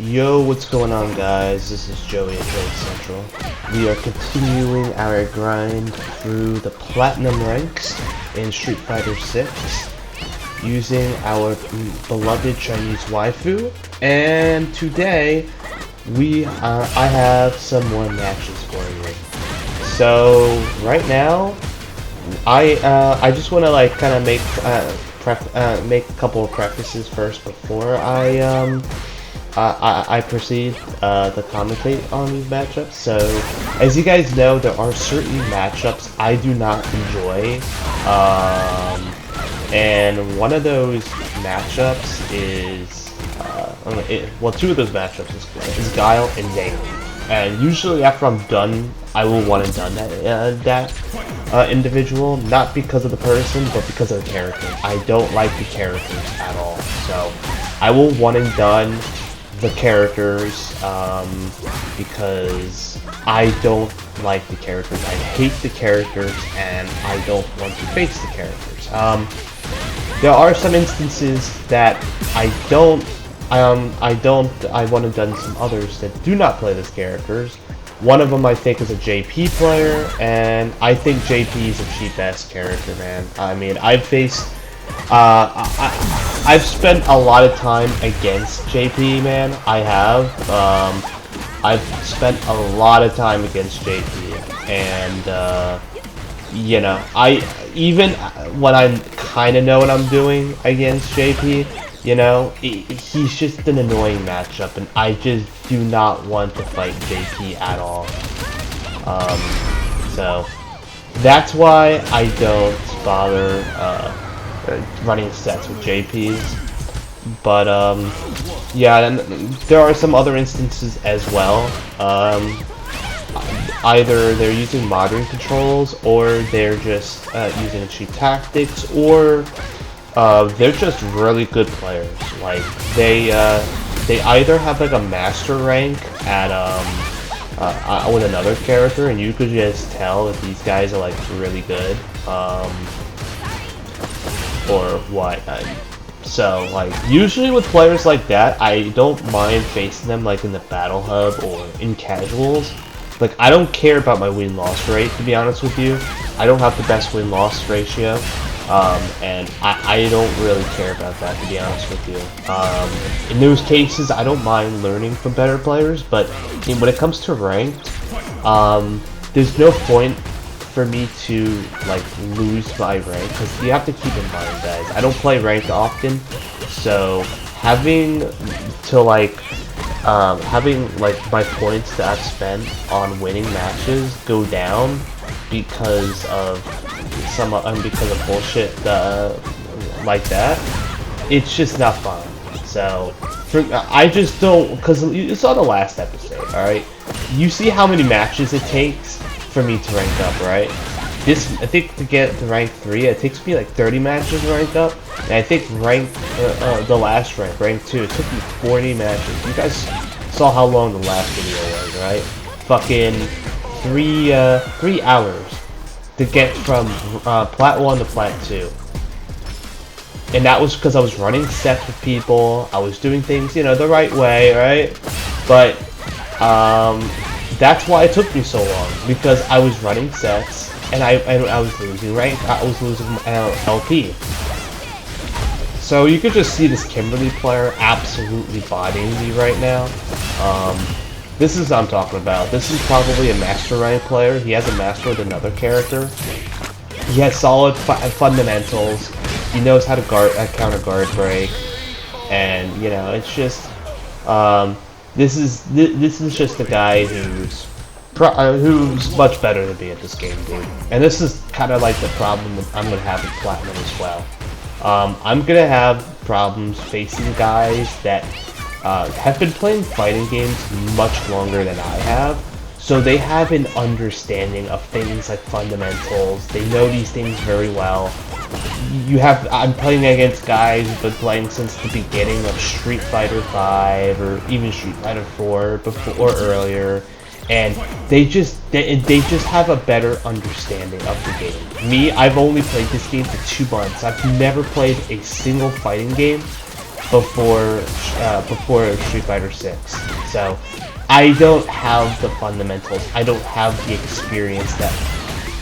Yo, what's going on, guys? This is Joey at Joey Central. We are continuing our grind through the platinum ranks in Street Fighter 6 using our beloved Chinese waifu. And today, I have some more matches for you. So right now, I just want to like kind of make make a couple of prefaces first before I proceed to commentate on these matchups. So, as you guys know, there are certain matchups I do not enjoy, and one of those matchups is, well, two of those matchups is Guile and Yang. And usually after I'm done, I will want to done that individual, not because of the person, but because of the character. I don't like the characters at all, so I will want and done the characters because I don't like the characters. I hate the characters, and I don't want to face the characters. There are some instances that I want to done some others that do not play these characters. One of them I think is a JP player, and I think JP is a cheap-ass character, man. I mean, I've faced, I've spent a lot of time against JP, man. I have. I've spent a lot of time against JP, and you know, even when I kind of know what I'm doing against JP, you know, he's just an annoying matchup, and I just do not want to fight JP at all. So that's why I don't bother running sets with JPs. But yeah, and there are some other instances as well. Either they're using modern controls, or they're just using cheap tactics, or they're just really good players. Like they either have like a master rank at with another character, and you could just tell that these guys are like really good, or what. So like usually with players like that, I don't mind facing them like in the battle hub or in casuals. Like, I don't care about my win-loss rate, to be honest with you. I don't have the best win-loss ratio, and I don't really care about that, to be honest with you. In those cases, I don't mind learning from better players, but when it comes to ranked, there's no point for me to, like, lose my rank, because you have to keep in mind, guys, I don't play ranked often, so having to, like, my points that I've spent on winning matches go down because of because of bullshit like that, it's just not fun. So I just don't, because you saw the last episode, all right? You see how many matches it takes for me to rank up, right? I think to get to rank 3, it takes me like 30 matches to rank up, and I think the last rank 2, it took me 40 matches. You guys saw how long the last video was, right? Fucking 3 hours to get from plat 1 to plat 2. And that was because I was running sets with people, I was doing things, you know, the right way, right? But that's why it took me so long, because I was running sets, and I was losing rank, I was losing LP. So you could just see this Kimberly player absolutely bodying me right now. This is what I'm talking about. This is probably a master rank player. He has a master with another character. He has solid fundamentals. He knows how to counter guard break, and you know, it's just this is just a guy who's much better than me at this game, dude. And this is kind of like the problem I'm gonna have with Platinum as well. I'm gonna have problems facing guys that have been playing fighting games much longer than I have, so they have an understanding of things like fundamentals. They know these things very well. I'm playing against guys who've been playing since the beginning of Street Fighter 5 or even Street Fighter 4 or earlier, and they just have a better understanding of the game. Me, I've only played this game for 2 months. I've never played a single fighting game before Street Fighter 6. So I don't have the fundamentals. I don't have the experience that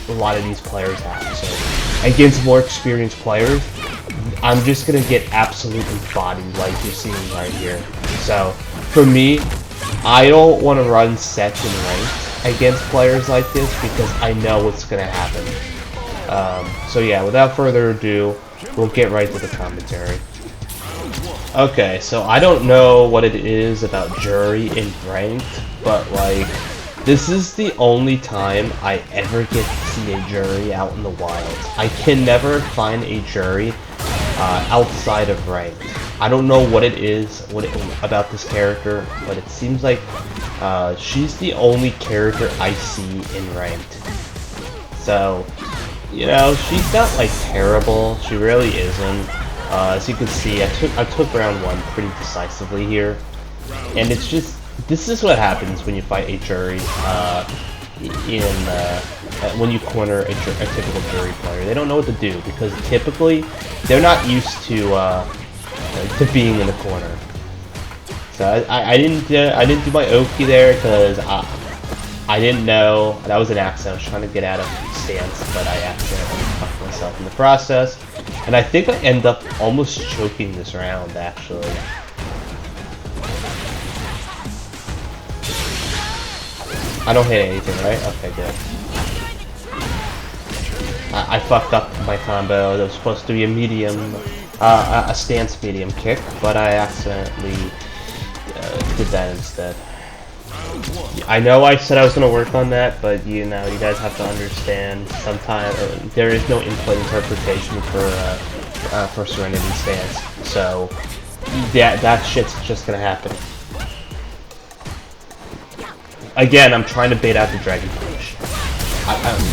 a lot of these players have. So against more experienced players, I'm just gonna get absolutely bodied like you're seeing right here. So for me, I don't want to run sets and ranked against players like this because I know what's gonna happen. So yeah, without further ado, we'll get right to the commentary. Okay, so I don't know what it is about jury in ranked, but like, this is the only time I ever get to see a jury out in the wild. I can never find a jury outside of ranked. I don't know what it is about this character, but it seems like she's the only character I see in ranked. So, you know, she's not like terrible. She really isn't. As you can see, I took round 1 pretty decisively here, and it's just, this is what happens when you fight a jury when you corner a typical jury player. They don't know what to do because typically they're not used to being in the corner. So I didn't do my Oki there because I didn't know. That was an accident. I was trying to get out of stance, but I accidentally fucked myself in the process. And I think I end up almost choking this round, actually. I don't hit anything, right? Okay, good. I fucked up my combo. That was supposed to be a medium, a stance medium kick, but I accidentally did that instead. I know I said I was going to work on that, but you know, you guys have to understand, sometimes there is no input interpretation for Serenity stance, so that shit's just going to happen. Again, I'm trying to bait out the Dragon Punch.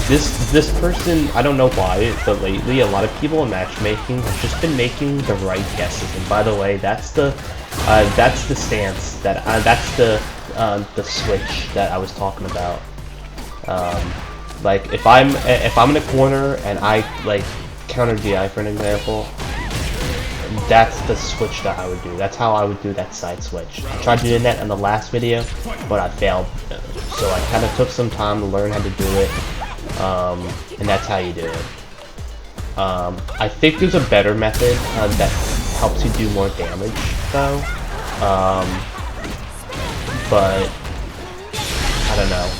This person, I don't know why, but lately a lot of people in matchmaking have just been making the right guesses. And by the way, that's the stance that's the switch that I was talking about. Like if I'm in a corner and I like counter DI for an example, that's the switch that I would do. That's how I would do that side switch. I tried doing that in the last video, but I failed. So I kind of took some time to learn how to do it, and that's how you do it. I think there's a better method that helps you do more damage, though. But I don't know.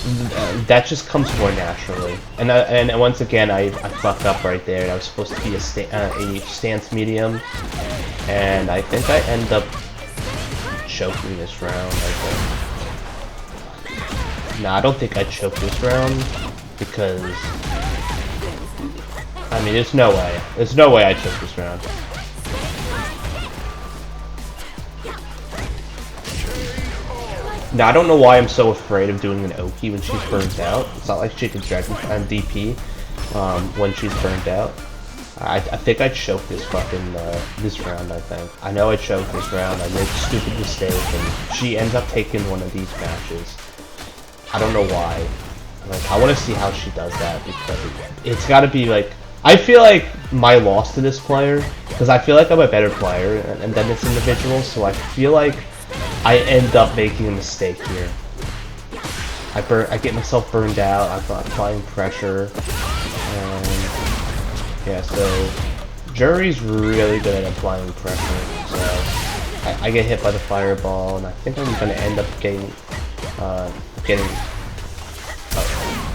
That just comes more naturally. And once again, I fucked up right there. I was supposed to be a stance medium, and I think I end up choking this round. I think. No, I don't think I choked this round because I mean, there's no way. There's no way I choked this round. Now, I don't know why I'm so afraid of doing an Oki when she's burnt out. It's not like she can drag DP when she's burnt out. I think I choked this fucking, this round, I think. I know I choked this round. I made a stupid mistake, and she ends up taking one of these matches. I don't know why. Like, I want to see how she does that, because it's got to be, like... I feel like my loss to this player, because I feel like I'm a better player than this individual, so I feel like I end up making a mistake here. I get myself burned out, I'm applying pressure, and yeah, so Jury's really good at applying pressure, so I get hit by the fireball, and I think I'm going to end up getting, oh,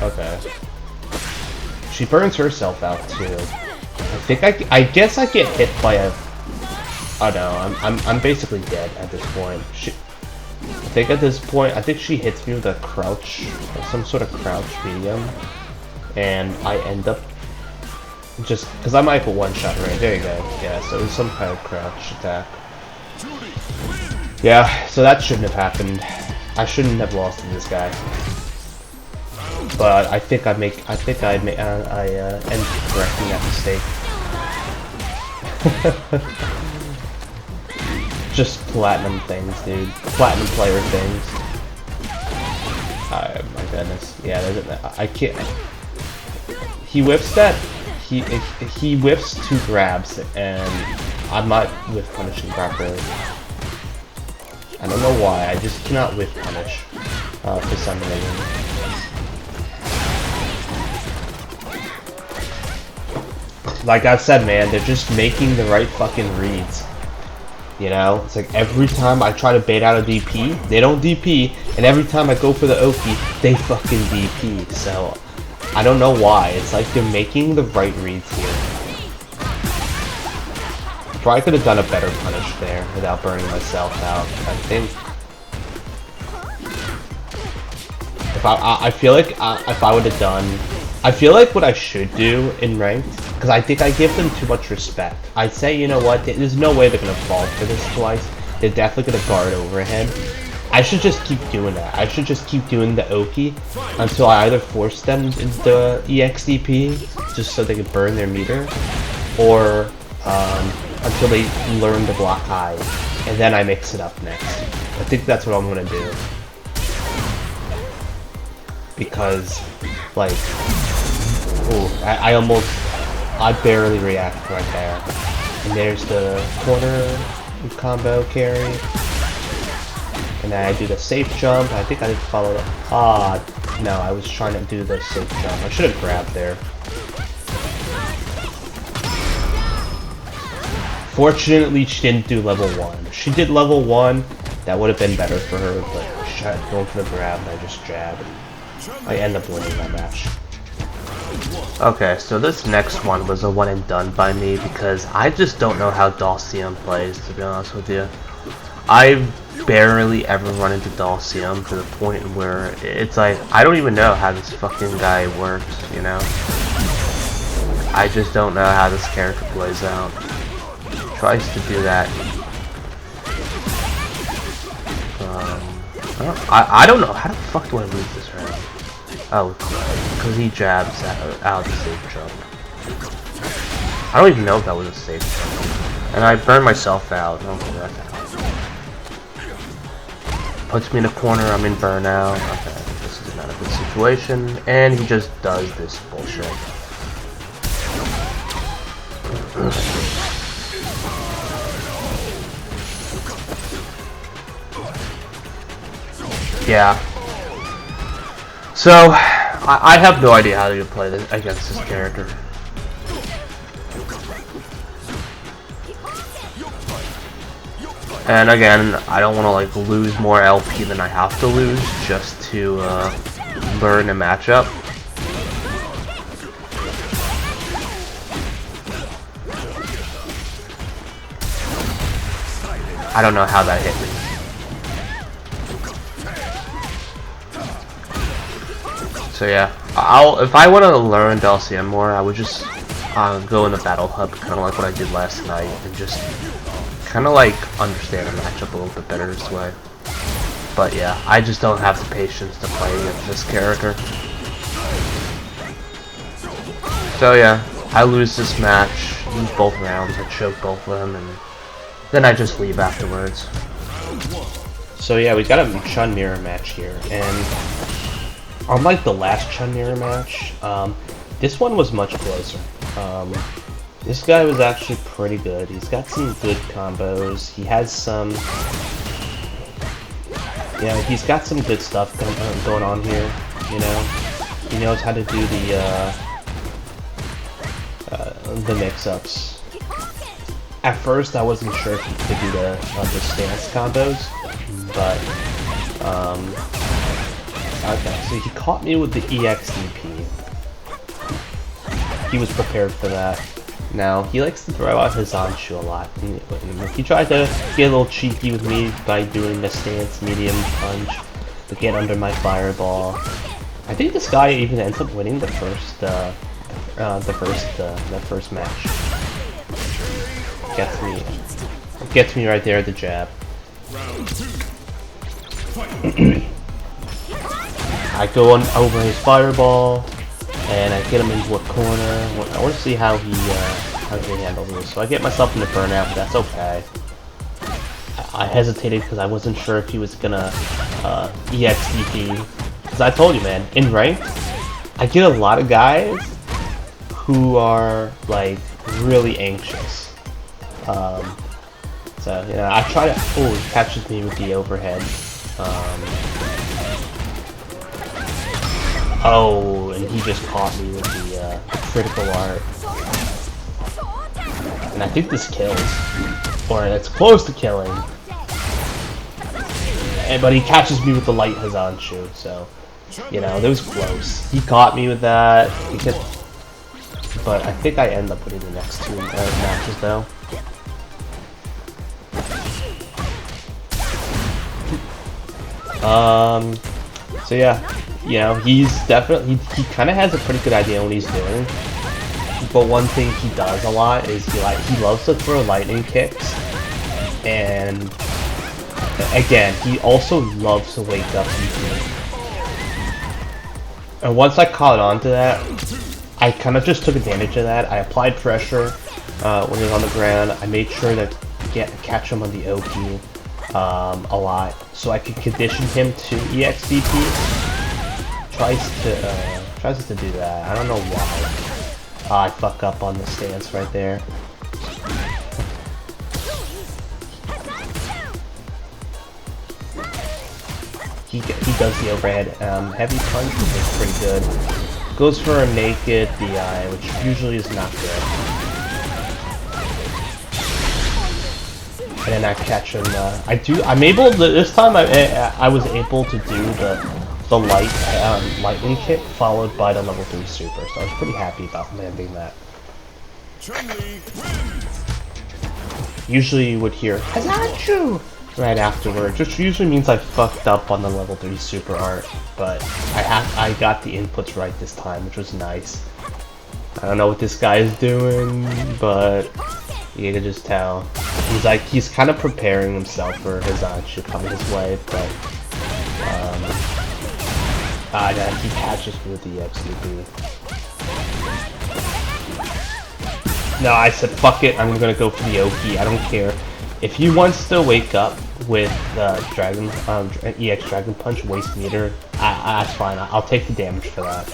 okay. She burns herself out too. I guess I get hit by a, oh no, I'm basically dead at this point. I think at this point, I think she hits me with a crouch, some sort of crouch medium, and I end up just, because I might put one shot right, there you go, yeah, so it was some kind of crouch attack. Yeah, so that shouldn't have happened. I shouldn't have lost to this guy. But I think I end up correcting that mistake. Just platinum things, dude. Platinum player things. Oh my goodness. Yeah, I can't. He whiffs that. He whiffs two grabs, and I'm not whiff punishing properly. I don't know why, I just cannot whiff punish for some reason. Like I've said, man, they're just making the right fucking reads. You know, it's like every time I try to bait out a DP, they don't DP, and every time I go for the Oki, they fucking DP. So I don't know why. It's like they're making the right reads here. Probably could have done a better punish there without burning myself out. I think if I feel like if I would have done, I feel like what I should do in ranked, because I think I give them too much respect. I'd say, you know what, there's no way they're gonna fall for this twice. They're definitely gonna guard overhead. I should just keep doing that. I should just keep doing the Oki until I either force them into EXDP just so they can burn their meter, or until they learn to block high, and then I mix it up next. I think that's what I'm gonna do. Because, like, ooh, I barely reacted right there. And there's the corner combo carry. And then I do the safe jump. I think I did follow up. Ah, no, I was trying to do the safe jump. I should have grabbed there. Fortunately, she didn't do level 1. If she did level 1, that would have been better for her, but she tried going for the grab and I just jabbed. I end up winning that match. Okay, so this next one was a one and done by me because I just don't know how Dhalsim plays, to be honest with you. I've barely ever run into Dhalsim to the point where it's like, I don't even know how this fucking guy works, you know? I just don't know how this character plays out. Tries to do that. I don't know. How the fuck do I lose this round? Oh, because he jabs out the safe jump. I don't even know if that was a safe jump. And I burned myself out. Okay, that's out. Puts me in a corner. I'm in burnout. Okay, this is not a good situation. And he just does this bullshit. Yeah. So, I have no idea how to play this against this character. And again, I don't want to like lose more LP than I have to lose just to learn a matchup. I don't know how that hit me. So yeah, if I want to learn Dhalsim more, I would just go in the battle hub, kind of like what I did last night, and just kind of like understand the matchup a little bit better this way. But yeah, I just don't have the patience to play against this character. So yeah, I lose this match, lose both rounds, I choke both of them, and then I just leave afterwards. So yeah, we got a Chun mirror match here, and unlike the last Chun mirror match, this one was much closer. This guy was actually pretty good. He's got some good combos. He has some, yeah, he's got some good stuff going on here. You know, he knows how to do the mix-ups. At first, I wasn't sure if he could do the stance combos, but okay, so he caught me with the EXDP. He was prepared for that. Now, he likes to throw out his Anshu a lot. He tried to get a little cheeky with me by doing the stance medium punch to get under my fireball. I think this guy even ends up winning the first match. Gets me right there at the jab. I go on over his fireball, and I get him into a corner. I want to see how he handles this. So I get myself into burnout, but that's okay. I hesitated because I wasn't sure if he was gonna EXDP. Because I told you, man, in ranked, I get a lot of guys who are like really anxious. So, you know, I try to... Oh, he catches me with the overhead. Oh, and he just caught me with the critical art. And I think this kills. Or it's close to killing. But he catches me with the light Hazanshu, so... You know, that was close. He caught me with that. But I think I end up winning the next two matches, though. So yeah, you know, he's definitely, he kind of has a pretty good idea what he's doing. But one thing he does a lot is he loves to throw lightning kicks. And again, he also loves to wake up easily. And once I caught on to that, I kind of just took advantage of that. I applied pressure when he was on the ground. I made sure to catch him on the Oki a lot, so I could condition him to EXDP. Tries to do that. I don't know why. I fuck up on the stance right there. He does the overhead heavy punch, which is pretty good. Goes for a naked DI, which usually is not good. And then I catch him. I'm able to, this time I was able to do the lightning kick followed by the level 3 super, so I was pretty happy about landing that. Chun-Li. Usually you would hear Hazanshu right afterwards, which usually means I fucked up on the level 3 super art, but I got the inputs right this time, which was nice. I don't know what this guy is doing, but you can just tell. He's kind of preparing himself for Hazanshu coming his way, but he catches me with the XDP. No, I said fuck it, I'm gonna go for the Oki, I don't care. If he wants to wake up with Dragon EX Dragon Punch waste meter, that's fine. I'll take the damage for that.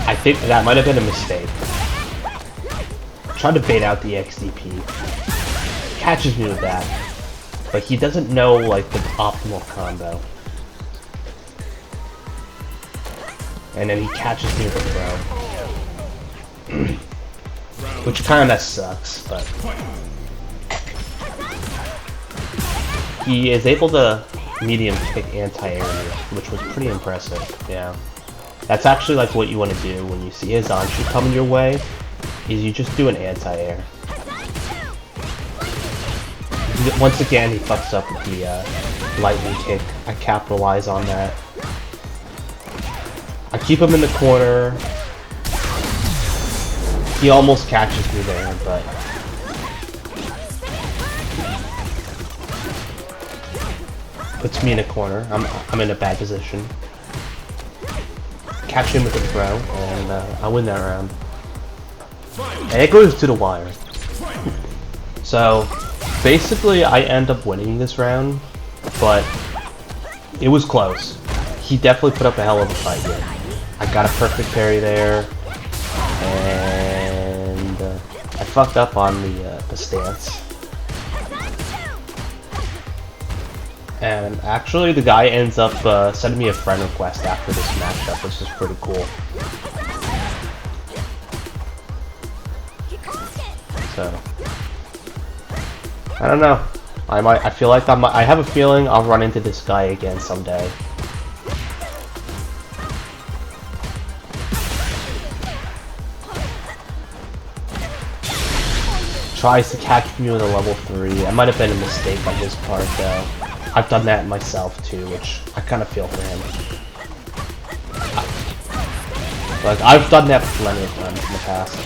I think that might have been a mistake. Tried to bait out the XDP. Catches me with that, but he doesn't know like the optimal combo. And then he catches me with a throw. Which kind of sucks, but he is able to medium kick anti-air, which was pretty impressive. Yeah, that's actually like what you want to do when you see Hazanshu coming your way. Is you just do an anti-air. Once again, he fucks up with the lightning kick. I capitalize on that. I keep him in the corner. He almost catches me there, but puts me in a corner. I'm in a bad position. Catch him with a throw, and I win that round. And it goes to the wire. So basically, I end up winning this round, but it was close. He definitely put up a hell of a fight here. I got a perfect parry there, and I fucked up on the stance. And actually, the guy ends up sending me a friend request after this matchup, which is pretty cool. So I don't know. I feel like I have a feeling I'll run into this guy again someday. Tries to catch me with a level 3. That might have been a mistake on his part, though. I've done that myself too, which I kind of feel for him. Like, I've done that plenty of times in the past.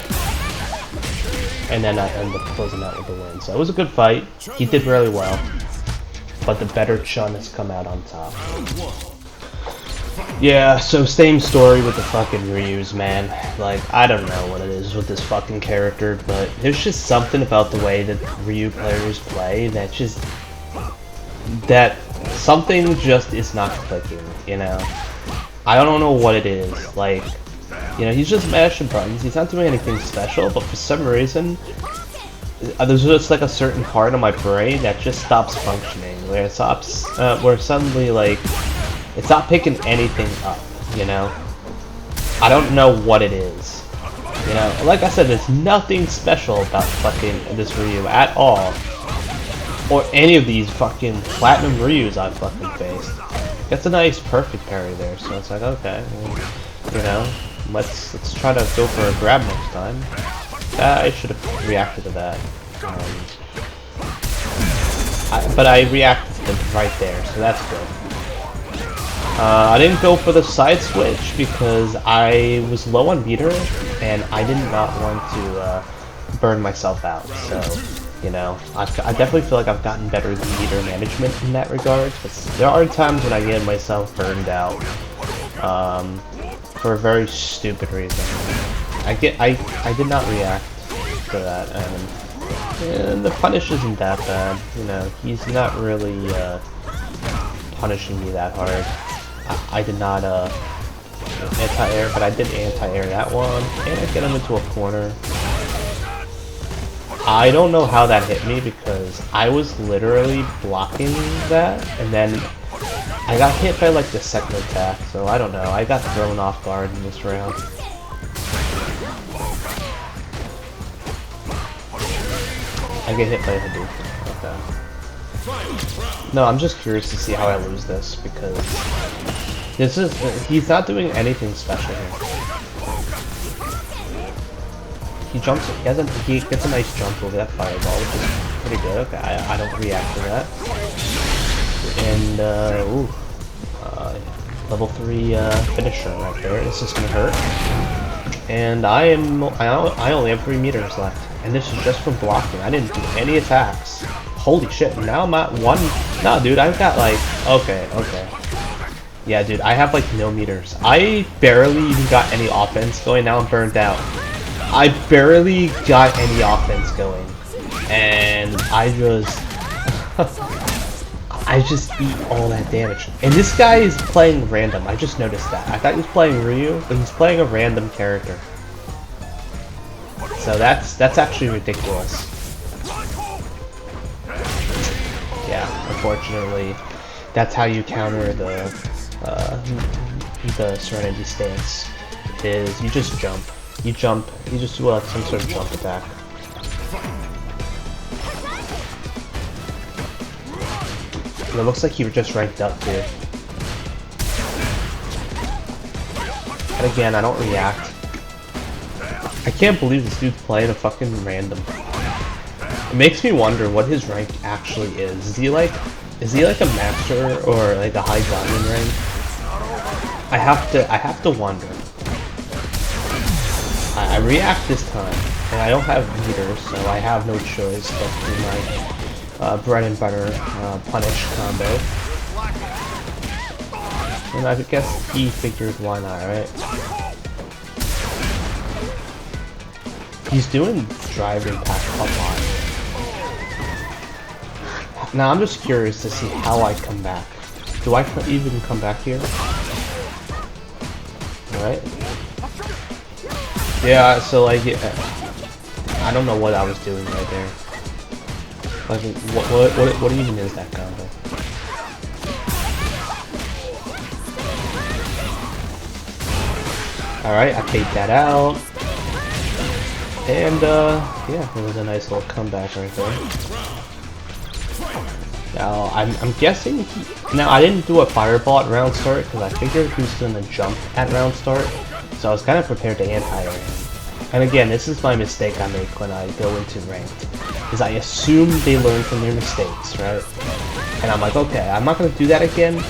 And then I end up closing out with the win. So it was a good fight. He did really well. But the better Chun has come out on top. Yeah, so same story with the fucking Ryus, man. Like, I don't know what it is with this fucking character, but there's just something about the way that Ryu players play that just... that something just is not clicking, you know? I don't know what it is. Like, You know, he's just mashing buttons. He's not doing anything special, but for some reason, there's just like a certain part of my brain that just stops functioning, where it stops, where suddenly like it's not picking anything up. You know, I don't know what it is. You know, like I said, there's nothing special about fucking this Ryu at all, or any of these fucking platinum Ryus I've fucking faced. That's a nice perfect parry there, so it's like okay, well, you know. Let's try to go for a grab next time. I should have reacted to that. But I reacted to them right there, so that's good. I didn't go for the side switch because I was low on meter, and I did not want to burn myself out. So, you know, I definitely feel like I've gotten better at meter management in that regard. But there are times when I get myself burned out. For a very stupid reason. I did not react to that, and the punish isn't that bad. You know, he's not really punishing me that hard. I did not anti-air, but I did anti-air that one, and I get him into a corner. I don't know how that hit me because I was literally blocking that, and then I got hit by like the second attack, so I don't know. I got thrown off guard in this round. I get hit by a Hadouken. Okay. No, I'm just curious to see how I lose this because this is he's not doing anything special here. He jumps. He gets a nice jump over that fireball, which is pretty good. Okay, I don't react to that. And level 3 finisher right there. This is gonna hurt. And I only have 3 meters left, and this is just from blocking. I didn't do any attacks. Holy shit! Now I'm at 1. Nah, dude, I've got like okay. Yeah, dude, I have like no meters. I barely even got any offense going. Now I'm burned out. I barely got any offense going, and I just eat all that damage. And this guy is playing random. I just noticed that. I thought he was playing Ryu, but he's playing a random character. So that's actually ridiculous. Yeah, unfortunately, that's how you counter the Serenity stance. Is you just jump. You just do some sort of jump attack. And it looks like he just ranked up too. And again, I don't react. I can't believe this dude's playing a fucking random. It makes me wonder what his rank actually is. Is he like a master or like a high diamond rank? I have to wonder. I react this time, and I don't have meters, so I have no choice but to do my bread and butter punish combo. And I guess he figured why not, right? He's doing drive impact a lot. Now I'm just curious to see how I come back. Do I even come back here? Alright. Yeah, so like, I don't know what I was doing right there. Like, what even is that combo? Alright, I paid that out. And, yeah, it was a nice little comeback right there. Now, I'm guessing now I didn't do a fireball at round start because I figured he was going to jump at round start. So I was kind of prepared to anti-air him. And again, this is my mistake I make when I go into ranked. Is I assume they learn from their mistakes, right? And I'm like, okay, I'm not going to do that again.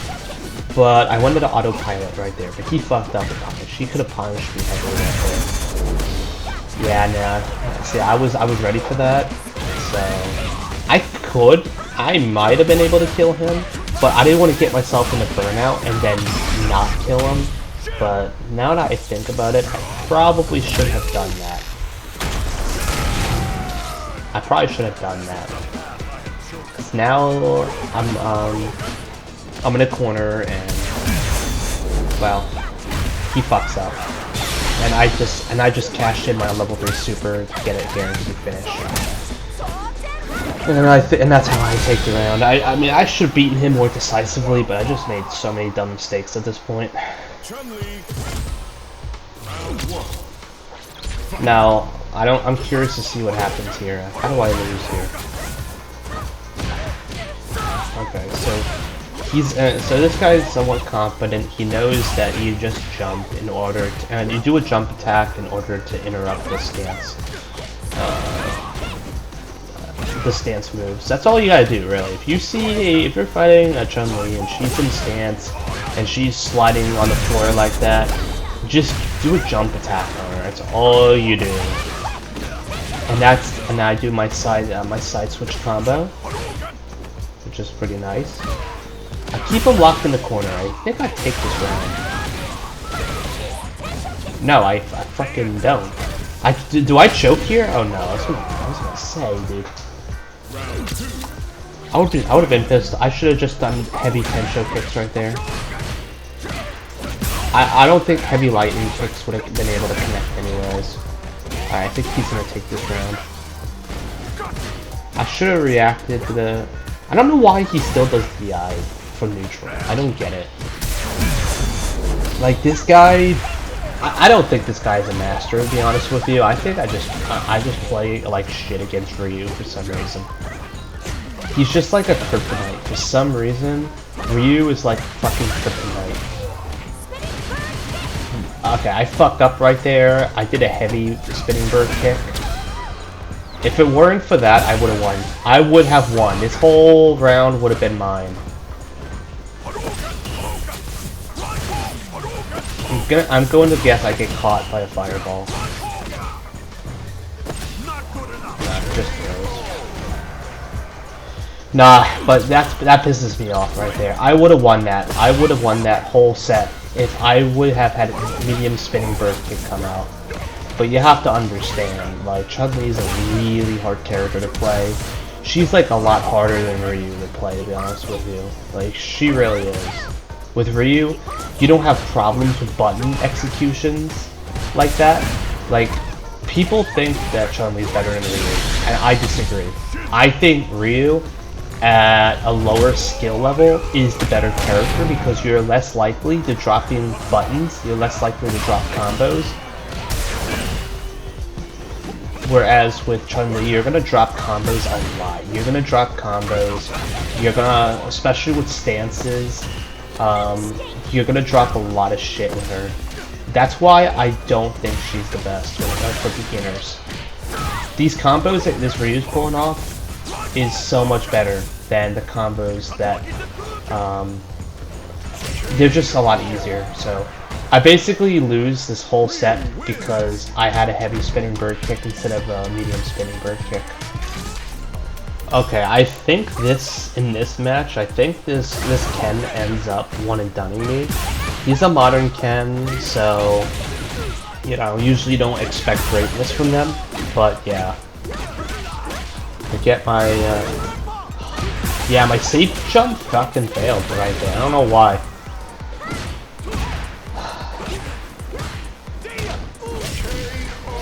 But I wanted to autopilot right there. But he fucked up the punish. He could have punished me heavily right there. Yeah, nah. See, I was ready for that. So I might have been able to kill him. But I didn't want to get myself in a burnout and then not kill him. But now that I think about it, I probably should have done that. I probably should have done that. Cause now I'm in a corner and well, he fucks up. and I just cashed in my level 3 super to get it guaranteed finish. And that's how I take the round. I mean, I should have beaten him more decisively, but I just made so many dumb mistakes at this point. Chun-Li. Round 1. Now, I'm curious to see what happens here. How do I lose here? Okay, so this guy is somewhat confident. He knows that you just jump in order to, and you do a jump attack in order to interrupt the stance. The stance moves. That's all you gotta do, really. If you're fighting a Chun-Li and she's in stance and she's sliding on the floor like that, just do a jump attack on her. That's all you do. And I do my side switch combo, which is pretty nice. I keep him locked in the corner. I think I take this round. No, I fucking don't. Do I choke here? Oh no, I was gonna say, dude. I would have been pissed. I should have just done heavy tencho kicks right there. I don't think heavy lightning kicks would have been able to connect anyways. Alright, I think he's gonna take this round. I should have reacted to the... I don't know why he still does DI from neutral. I don't get it. Like, this guy... I don't think this guy's a master, to be honest with you. I think I just play like shit against Ryu for some reason. He's just like a kryptonite. For some reason, Ryu is like fucking kryptonite. Okay, I fucked up right there. I did a heavy spinning bird kick. If it weren't for that, I would have won. I would have won. This whole round would have been mine. I'm going to guess I get caught by a fireball. Nah, just throws. Nah, but that pisses me off right there. I would have won that. I would have won that whole set if I would have had medium spinning bird kick come out. But you have to understand, like, Chun-Li is a really hard character to play. She's like a lot harder than Ryu to play, to be honest with you. Like, she really is. With Ryu, you don't have problems with button executions like that. Like, people think that Chun-Li is better than Ryu, and I disagree. I think Ryu, at a lower skill level, is the better character because you're less likely to drop in buttons, you're less likely to drop combos. Whereas with Chun-Li, you're gonna drop combos a lot. You're gonna drop combos, you're gonna, especially with stances, you're gonna drop a lot of shit with her. That's why I don't think she's the best for beginners. These combos that this Ryu's pulling off is so much better than the combos that, they're just a lot easier. So I basically lose this whole set because I had a heavy spinning bird kick instead of a medium spinning bird kick. Okay, I think in this match, I think this Ken ends up one and dunning me. He's a modern Ken, so, you know, usually don't expect greatness from them, but yeah. I get my, yeah, my safe jump fucking failed right there. I don't know why.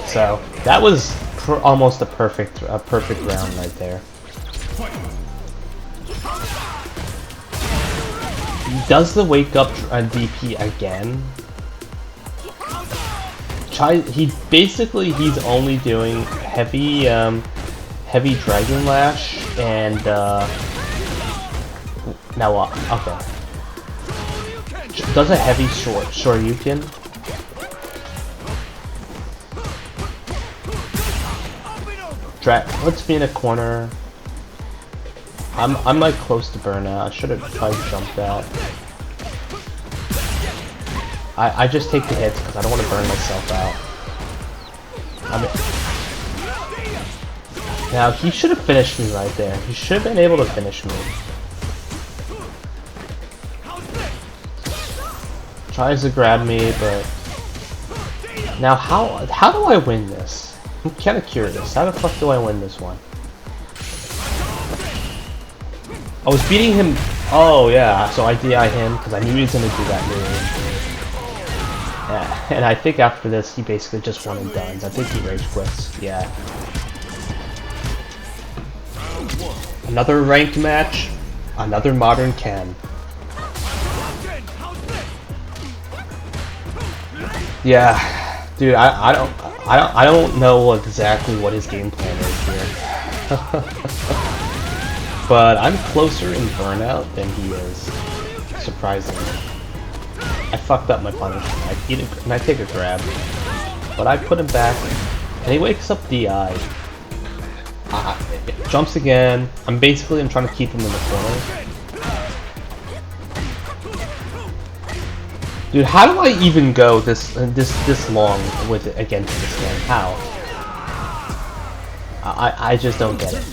So, that was almost a perfect round right there. Does the wake up DP again? He's only doing heavy heavy Dragon Lash and now what? Okay. Does a heavy Shoryuken. Puts me in a corner. I'm like close to burnout. I should have probably jumped that. I just take the hits because I don't want to burn myself out. Now he should have finished me right there. He should have been able to finish me. Tries to grab me, but now how do I win this? I'm kind of curious. How the fuck do I win this one? I was beating him. Oh yeah, so I DI him because I knew he was gonna do that move. Yeah, and I think after this, he basically just one and done. I think he rage quits. Yeah. Another ranked match. Another modern Ken. Yeah, dude, I don't know exactly what his game plan is here. But I'm closer in Burnout than he is, surprisingly. I fucked up my punishment. I eat it, and I take a grab, but I put him back, and he wakes up DI. It jumps again. I'm trying to keep him in the corner. Dude, how do I even go this long with it against this game? How? I just don't get it.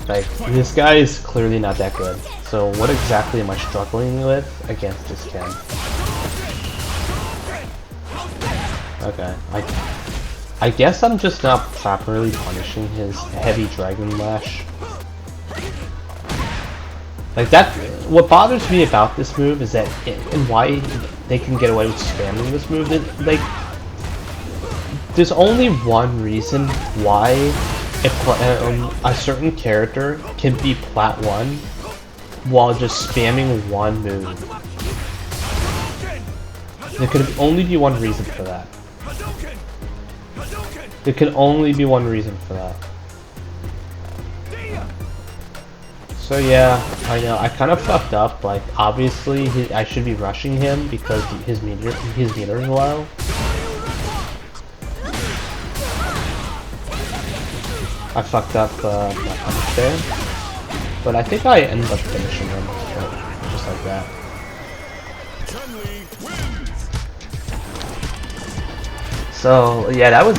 Like, this guy is clearly not that good. So what exactly am I struggling with against this Ken? Okay, I guess I'm just not properly punishing his heavy Dragon Lash. Like that, what bothers me about this move is that, and why they can get away with spamming this move, that, like, there's only one reason why a certain character can be plat 1 while just spamming one move. There could only be one reason for that. There can only be one reason for that. So yeah, I know, I kind of fucked up. Like, obviously, I should be rushing him because his meter is low. I fucked up my punish there, but I think I ended up finishing him just like that. So yeah, that was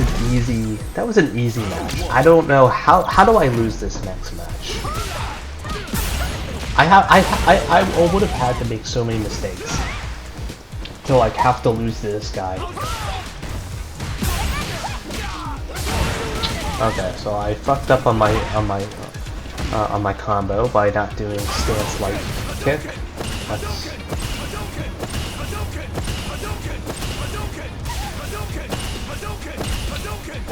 an easy match. I don't know how do I lose this next match? I would have had to make so many mistakes to like have to lose to this guy. Okay, so I fucked up on my combo by not doing stance light kick. That's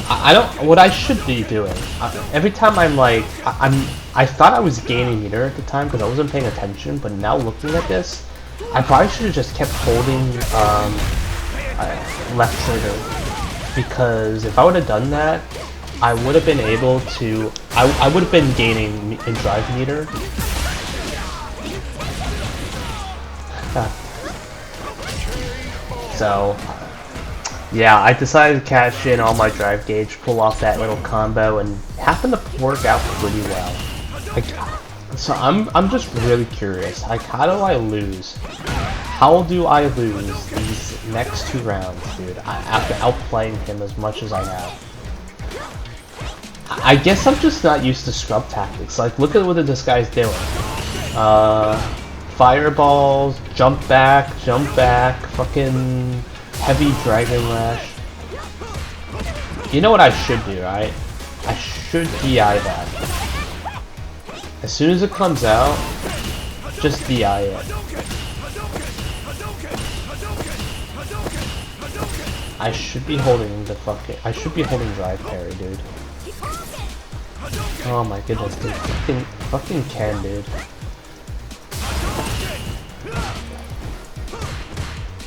I don't. What I should be doing every time I'm like I thought I was gaining meter at the time because I wasn't paying attention, but now looking at this, I probably should have just kept holding left trigger, because if I would have done that, I would have been able to. I would have been gaining in drive meter. So. Yeah, I decided to cash in all my drive gauge, pull off that little combo, and happened to work out pretty well. Like, so I'm just really curious. Like, how do I lose? How do I lose these next 2 rounds, dude? After outplaying him as much as I have. I guess I'm just not used to scrub tactics. Like, look at what this guy's doing. Fireballs, jump back, fucking heavy Dragon Lash. You know what I should do, right? I should DI that. As soon as it comes out, just DI it. I should be holding drive parry, dude. Oh my goodness, dude. Fucking Ken, dude.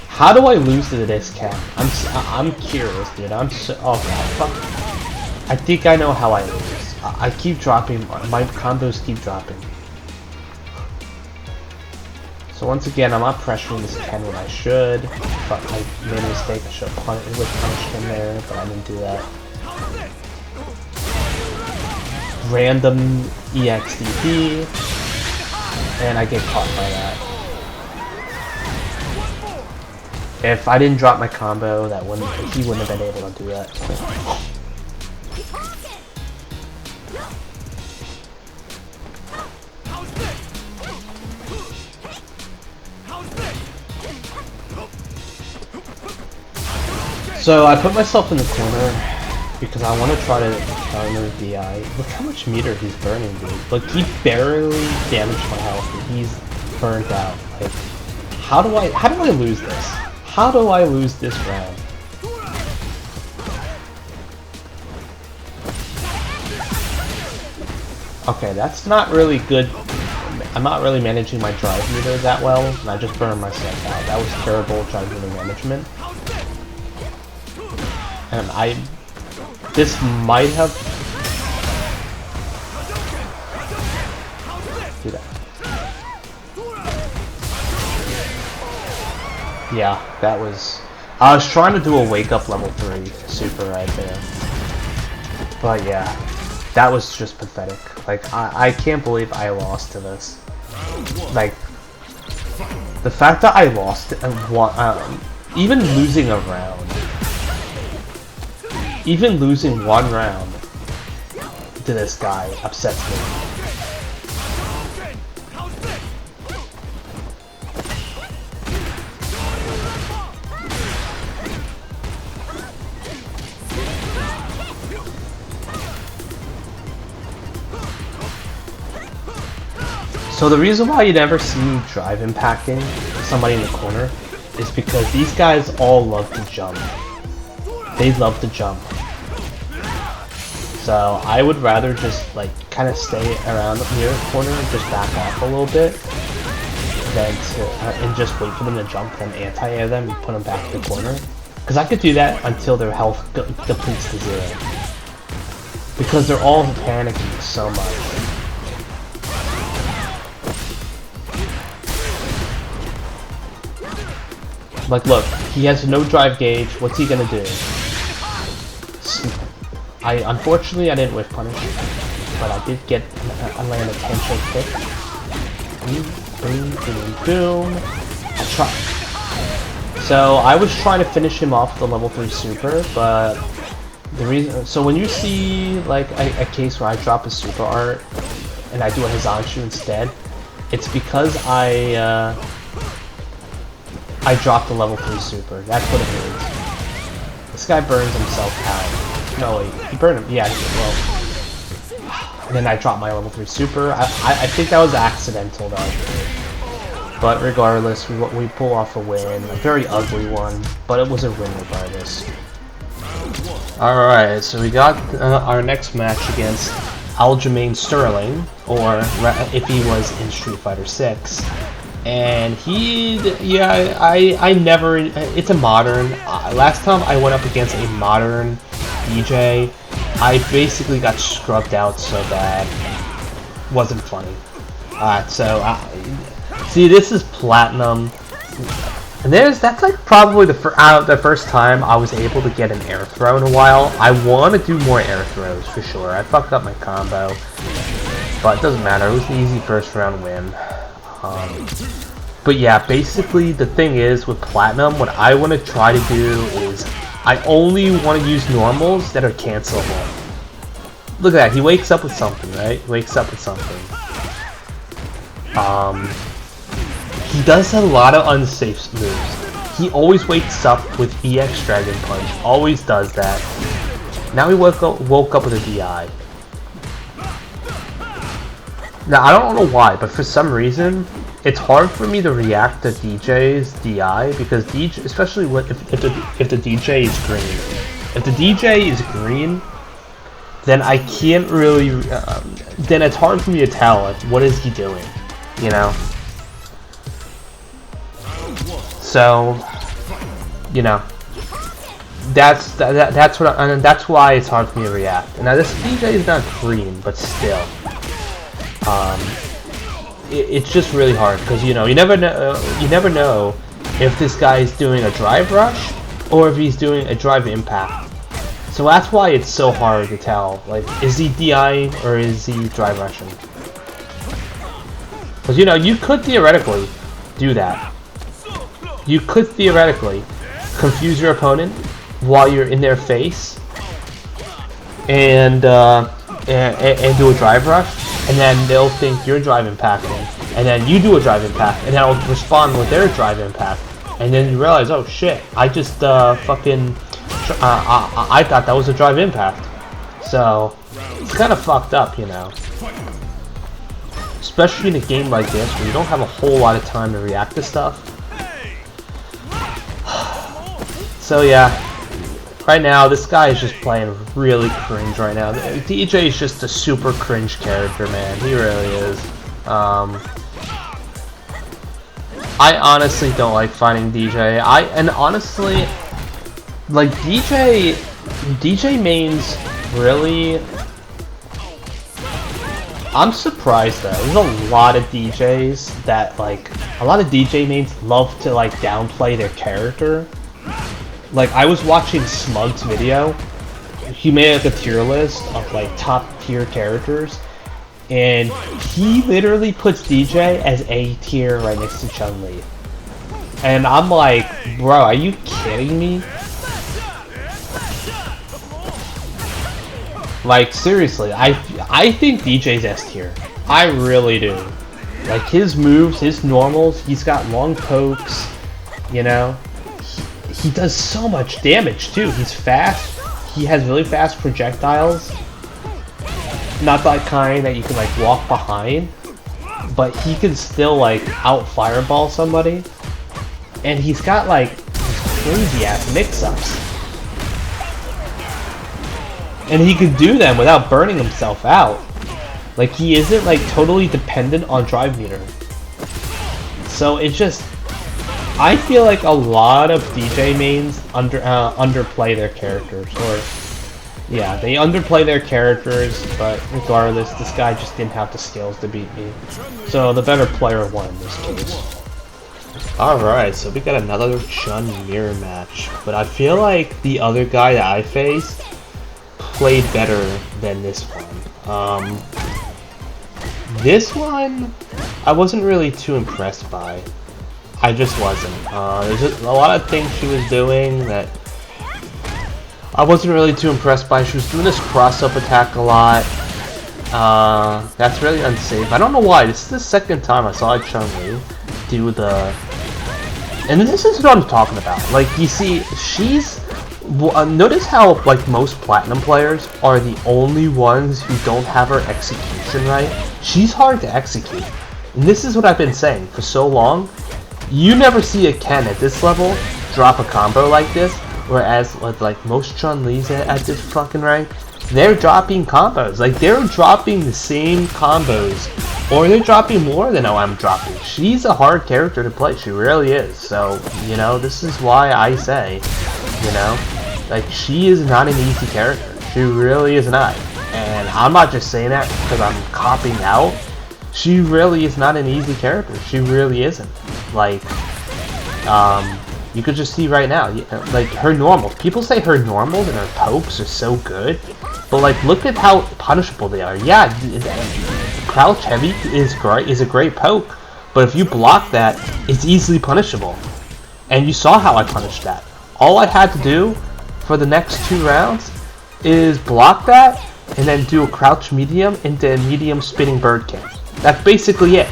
How do I lose to this Ken? I'm curious, dude. I'm so. Oh god, fuck. I think I know how I lose. I keep dropping. My combos keep dropping. So once again, I'm not pressuring this Ken when I should. But I made a mistake. I should have punished him there, but I didn't do that. Random EXDP, and I get caught by that. If I didn't drop my combo, he wouldn't have been able to do that. So I put myself in the corner because I want to try to counter DI. Look how much meter he's burning, dude. Like, he barely damaged my health and he's burnt out. Like, how do I lose this? How do I lose this round? Okay, that's not really good. I'm not really managing my drive meter that well, and I just burned myself out. That was terrible drive meter management. And this might have... Do that. Yeah, that was... I was trying to do a wake up level 3 super right there. But yeah, that was just pathetic. Like, I can't believe I lost to this. Like, the fact that I lost it and even losing a round, even losing one round to this guy upsets me. So the reason why you never see me drive impacting somebody in the corner is because these guys all love to jump. They love to jump. So I would rather just like kind of stay around near the corner and just back off a little bit than to and just wait for them to jump, then anti-air them and put them back in the corner. Because I could do that until their health depletes to 0. Because they're all panicking so much. Like, look, he has no drive gauge. What's he gonna do? Unfortunately, I didn't whiff punish, but I did get I landed a tension kick. Boom, boom, boom. I tried. So I was trying to finish him off with the level 3 super, but the reason. So when you see like a case where I drop a super art and I do a Hizanshu instead, it's because I dropped the level 3 super. That's what it means. This guy burns himself out. No, wait, he burned him. Yeah, well. And then I dropped my level 3 super. I think that was accidental though. But regardless, we pull off a win. A very ugly one, but it was a win regardless. Alright, so we got our next match against Aljamain Sterling, or if he was in Street Fighter 6. And I never, it's a modern, last time I went up against a modern DJ, I basically got scrubbed out so bad, wasn't funny. See, this is Platinum, and that's like probably the first time I was able to get an air throw in a while. I want to do more air throws for sure. I fucked up my combo, but it doesn't matter, it was an easy first round win. But yeah, basically the thing is with Platinum, what I want to try to do is I only want to use normals that are cancelable. Look at that, he wakes up with something, right? He wakes up with something. He does a lot of unsafe moves. He always wakes up with EX Dragon Punch, always does that. Now he woke up with a DI. Now I don't know why, but for some reason, it's hard for me to react to DJ's DI because especially if the DJ is green. If the DJ is green, then I can't really. Then it's hard for me to tell like, what is he doing, you know. So, you know, that's what, and that's why it's hard for me to react. And now this DJ is not green, but still. It's just really hard because you never know if this guy is doing a drive rush or if he's doing a drive impact. So that's why it's so hard to tell. Like, is he DIing or is he drive rushing? Because you could theoretically do that. You could theoretically confuse your opponent while you're in their face and do a drive rush. And then they'll think you're drive impacting, and then you do a drive impact, and then I'll respond with their drive impact, and then you realize, oh shit, I just I thought that was a drive impact. So it's kind of fucked up, especially in a game like this where you don't have a whole lot of time to react to stuff. So yeah, right now this guy is just playing really cringe right now. DJ is just a super cringe character, man. He really is. I honestly don't like fighting DJ. And honestly, like DJ mains really. I'm surprised though. There's a lot of DJs that like a lot of DJ mains love to like downplay their character. Like I was watching Smug's video. He made like a tier list of like top tier characters, and he literally puts DJ as A tier right next to Chun-Li. And I'm like, bro, are you kidding me? Like seriously, I think DJ's S tier. I really do. Like his moves, his normals, he's got long pokes, you know. He does so much damage too. He's fast. He has really fast projectiles. Not that kind that you can like walk behind, but he can still like out fireball somebody. And he's got like these crazy ass mix-ups. And he can do them without burning himself out. Like he isn't like totally dependent on drive meter. So it's just, I feel like a lot of DJ mains underplay their characters, or yeah, they underplay their characters. But regardless, this guy just didn't have the skills to beat me. So the better player won in this case. Alright, so we got another Chun mirror match, but I feel like the other guy that I faced played better than this one. This one, I wasn't really too impressed by. I just wasn't. There's just a lot of things she was doing that I wasn't really too impressed by. She was doing this cross-up attack a lot. That's really unsafe. I don't know why. This is the second time I saw Chun-Li do the... And this is what I'm talking about. Like, you see, she's... notice how, like, most Platinum players are the only ones who don't have her execution right. She's hard to execute. And this is what I've been saying for so long. You never see a Ken at this level drop a combo like this, whereas with, like, most Chun-Li's at this fucking rank, they're dropping combos. Like, they're dropping the same combos, or they're dropping more than I'm dropping. She's a hard character to play. She really is. So, you know, this is why I say, you know, like, she is not an easy character. She really is not. And I'm not just saying that because I'm copping out. She really is not an easy character. She really isn't. Like, you could just see right now, like, her normals. People say her normals and her pokes are so good, but, like, look at how punishable they are. Yeah, crouch heavy is a great poke, but if you block that, it's easily punishable. And you saw how I punished that. All I had to do for the next 2 rounds is block that, and then do a crouch medium into a medium spinning bird kick. That's basically it.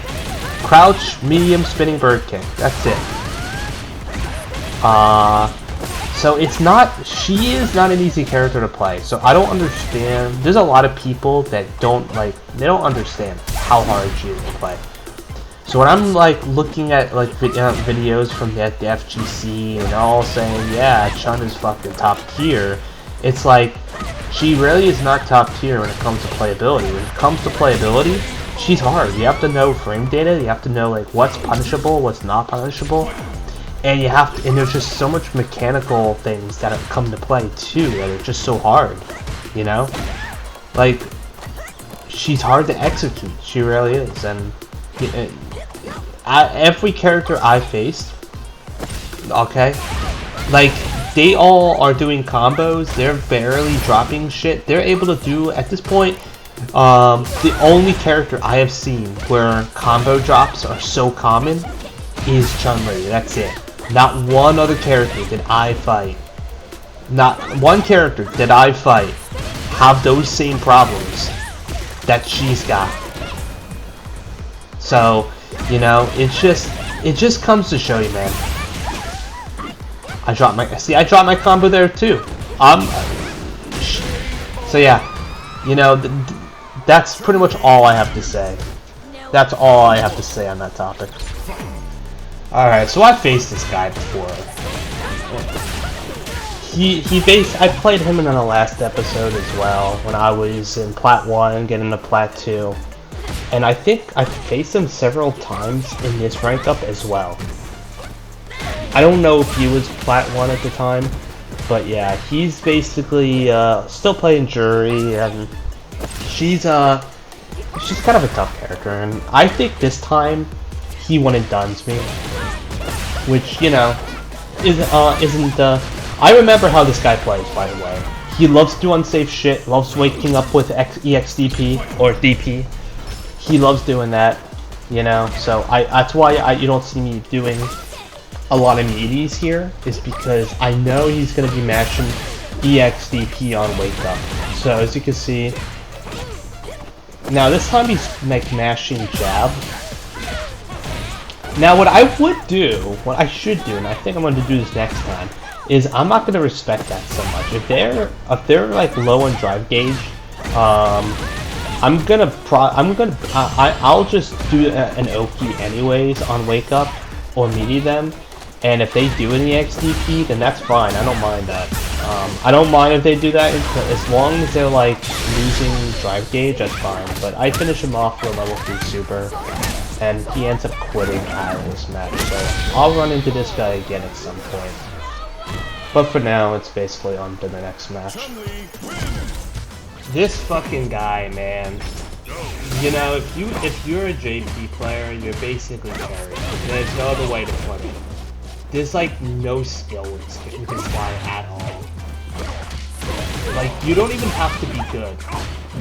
Crouch, medium, spinning bird kick. That's it. So it's not, she is not an easy character to play. So I don't understand. There's a lot of people that don't like, they don't understand how hard she is to play. So when I'm like looking at like videos from the FGC and all saying, yeah, Chun is fucking top tier, it's like, she really is not top tier when it comes to playability. When it comes to playability, she's hard. You have to know frame data. You have to know like what's punishable, what's not punishable, and you have to. And there's just so much mechanical things that have come to play too that are just so hard. You know, like she's hard to execute. She really is. And every character I faced, okay, like they all are doing combos. They're barely dropping shit. They're able to do at this point. The only character I have seen where combo drops are so common is Chun-Li. That's it. Not one other character did I fight. Not one character did I fight have those same problems that she's got. So, you know, it just comes to show you, man. I dropped my combo there too. So yeah, you know, that's pretty much all I have to say. That's all I have to say on that topic. Alright, so I faced this guy before. I played him in the last episode as well when I was in Plat 1 getting into Plat 2. And I think I faced him several times in this rank up as well. I don't know if he was Plat 1 at the time, but yeah, he's basically still playing Jury, and she's kind of a tough character, and I think this time he one and dones me, which, you know, isn't I remember how this guy plays, by the way. He loves to do unsafe shit, loves waking up with EXDP or DP. He loves doing that, you know. So that's why you don't see me doing a lot of meaties here, is because I know he's gonna be matching EXDP on wake up. So as you can see, now this time he's like mashing jab. Now what I would do, what I should do, and I think I'm going to do this next time, is I'm not going to respect that so much. If they're like low on drive gauge, I'll just do an Oki anyways on wake up or meaty them, and if they do an EXDP, then that's fine. I don't mind that. I don't mind if they do that as long as they're like losing drive gauge. That's fine. But I finish him off with a level 3 super, and he ends up quitting out of this match. So I'll run into this guy again at some point. But for now, it's basically on to the next match. This fucking guy, man. You know, if you're a JP player, you're basically carried. There's no other way to put it. There's like no skill with this guy at all. Like, you don't even have to be good.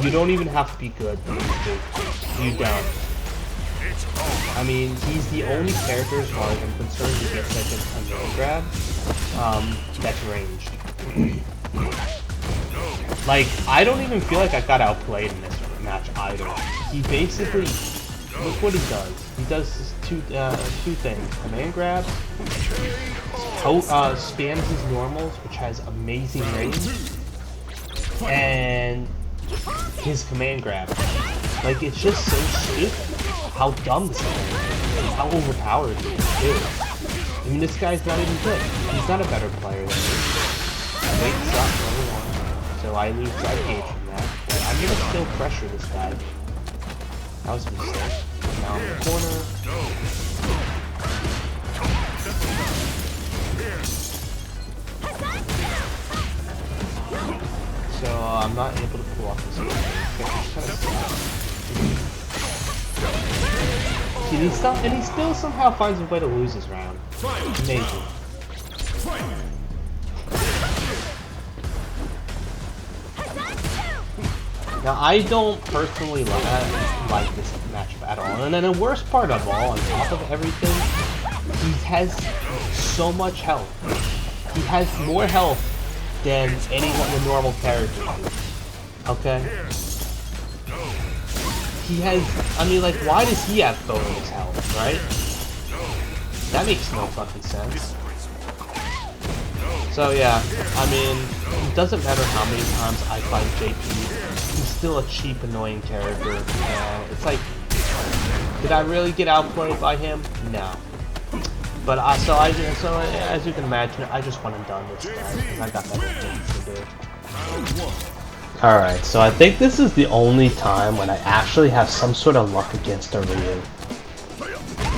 You don't even have to be good. You don't. I mean, he's the only character, as far as I'm concerned, who gets like a no grab that's ranged. Like, I don't even feel like I got outplayed in this match either. He basically, look what he does. He does two things: command grab, spams his normals, which has amazing range, and his command grab. Like, it's just so stupid how dumb this guy is, how overpowered he is, too. I mean, this guy's not even good. He's not a better player than me. Wait, stop, level 1. So I lose drive gauge from that. But I'm gonna still pressure this guy. That was a mistake. Now in the corner. So I'm not able to pull off this move. And he still somehow finds a way to lose his round. Amazing. Now I don't personally like this matchup at all. And then the worst part of all, on top of everything, he has so much health. He has more health than anyone the normal character do. Okay? He has, I mean, like, why does he have bonus health, right? That makes no fucking sense. So yeah, I mean, it doesn't matter how many times I fight JP, he's still a cheap, annoying character, and it's like, did I really get outplayed by him? No. But so as you can imagine, I just went and done this guy. I got better things to do. Alright, so I think this is the only time when I actually have some sort of luck against a Ryu.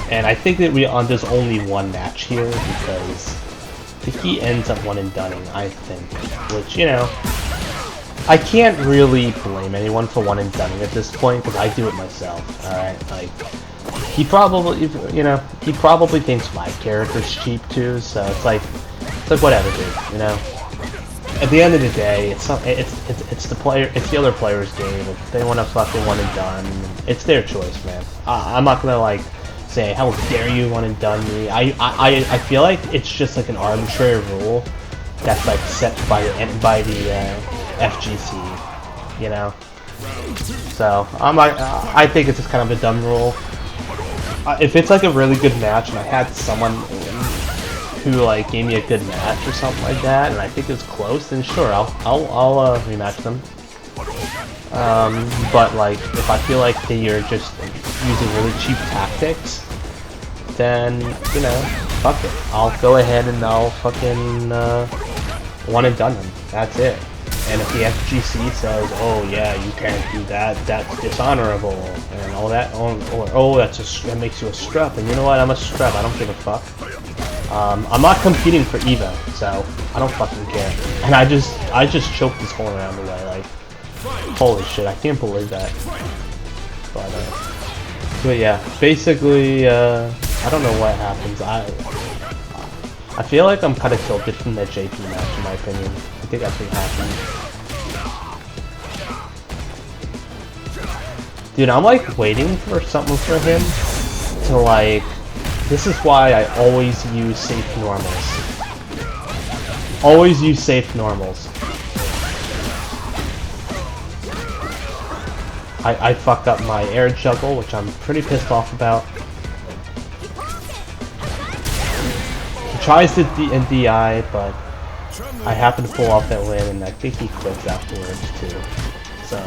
And I think that there's only one match here, because I think he ends up one and doneing, I think. Which, you know, I can't really blame anyone for one and doneing at this point, because I do it myself, alright? Like, he probably, you know, he probably thinks my character's cheap too, so it's like whatever, dude, you know? At the end of the day, it's the other player's game. If they want to fucking one and done, it's their choice, man. I'm not gonna like say, how dare you one and done me. I feel like it's just like an arbitrary rule that's like set by the FGC, you know. So I think it's just kind of a dumb rule. If it's like a really good match and I had someone who like gave me a good match or something like that, and I think it's close, then sure, I'll rematch them. But like, if I feel like you're just using really cheap tactics, then, you know, fuck it. I'll go ahead and I'll fucking One and done him. That's it. And if the FGC says, "Oh yeah, you can't do that. That's dishonorable," and all that, or "Oh, that makes you a strep," and you know what? I'm a strep. I don't give a fuck. I'm not competing for Evo, so I don't fucking care. And I just choked this whole round away. Like, holy shit! I can't believe that. But yeah, basically, I don't know what happens. I feel like I'm kind of tilted from that JP match, in my opinion. I think that's what happened. Dude, I'm like waiting for something for him to like... This is why I always use safe normals. Always use safe normals. I fucked up my air juggle, which I'm pretty pissed off about. Tries to DI, but I happen to pull off that win, and I think he quits afterwards too. So,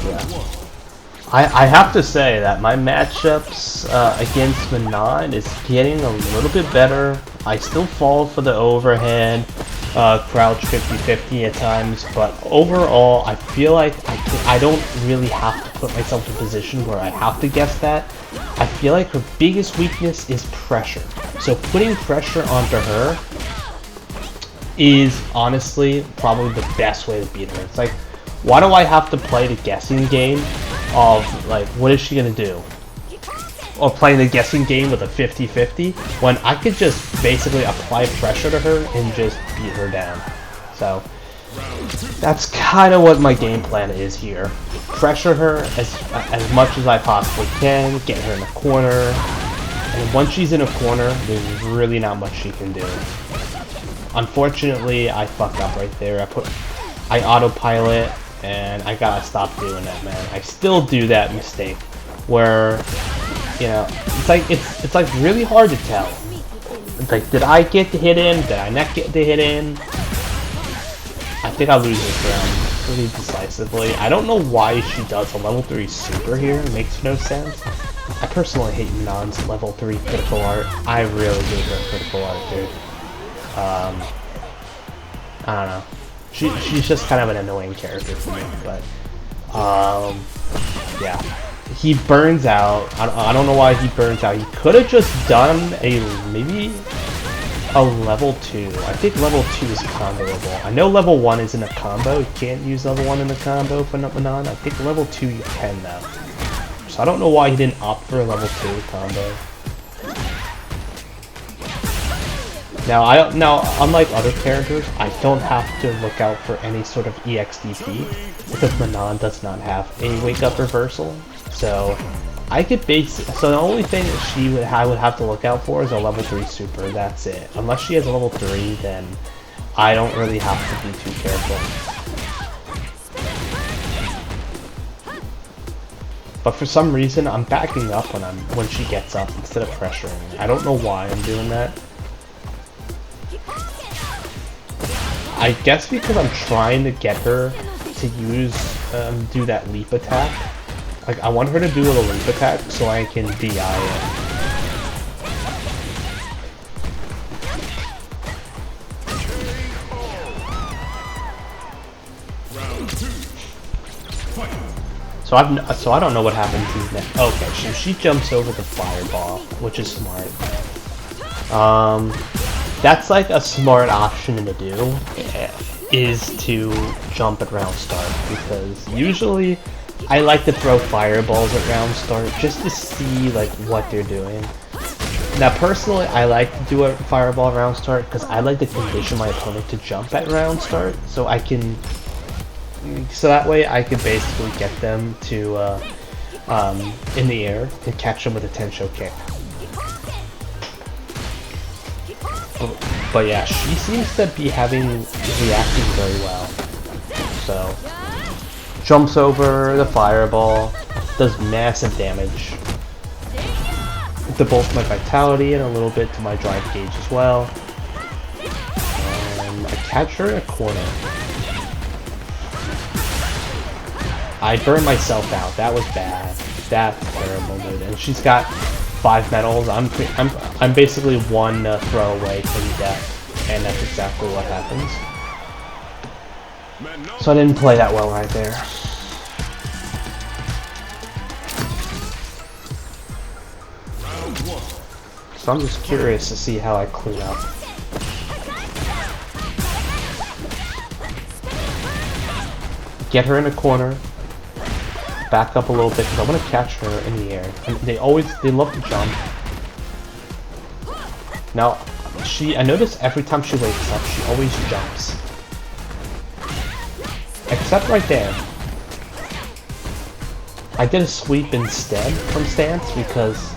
yeah. I have to say that my matchups against Manon is getting a little bit better. I still fall for the overhead, crouch 50-50 at times, but overall I feel like I don't really have to put myself in a position where I have to guess that. I feel like her biggest weakness is pressure. So putting pressure onto her is honestly probably the best way to beat her. It's like, why do I have to play the guessing game of like, what is she gonna do? Or playing the guessing game with a 50-50 when I could just basically apply pressure to her and just beat her down. So that's kind of what my game plan is here. Pressure her as much as I possibly can, get her in a corner, and once she's in a corner, there's really not much she can do. Unfortunately, I fucked up right there. I autopilot, and I gotta stop doing that, man. I still do that mistake where, you know, it's like really hard to tell. It's like, did I get the hit in? Did I not get the hit in? I think I lose this round pretty decisively. I don't know why she does a level 3 super here. It makes no sense. I personally hate Manon's level 3 critical art. I really hate her critical art, dude. I don't know. She's just kind of an annoying character for me, but yeah. He burns out. I don't know why he burns out. He could have just done maybe a level 2. I think level 2 is comboable. I know level 1 isn't a combo. You can't use level 1 in a combo for Manon. I think level 2 you can though. So I don't know why he didn't opt for a level 2 combo. Now, unlike other characters, I don't have to look out for any sort of EXDP because Manon does not have a wake up reversal. So I could so the only thing that I would have to look out for is a level 3 super. That's it. Unless she has a level 3, then I don't really have to be too careful. But for some reason, I'm backing up when she gets up instead of pressuring. I don't know why I'm doing that. I guess because I'm trying to get her to do that leap attack. Like, I want her to do a leap attack so I can DI it. So I don't know what happens next. Okay, so she jumps over the fireball, which is smart. That's like a smart option to do, is to jump at round start, because usually I like to throw fireballs at round start just to see like what they're doing. Now personally, I like to do a fireball at round start because I like to condition my opponent to jump at round start, so that way I can basically get them to in the air and catch them with a Tensho kick. But yeah, she seems to be reacting very well. So, jumps over the fireball, does massive damage to both my vitality and a little bit to my drive gauge as well. And I catch her in a corner. I burned myself out. That was bad. That's terrible, dude. And she's got 5 medals. I'm basically one throw away from death. and that's exactly what happens. Man, no. So I didn't play that well right there. Round 1. So I'm just curious to see how I clean up. Get her in a corner. Back up a little bit because I want to catch her in the air. And they love to jump. Now, I notice every time she wakes up, she always jumps. Except right there. I did a sweep instead from stance because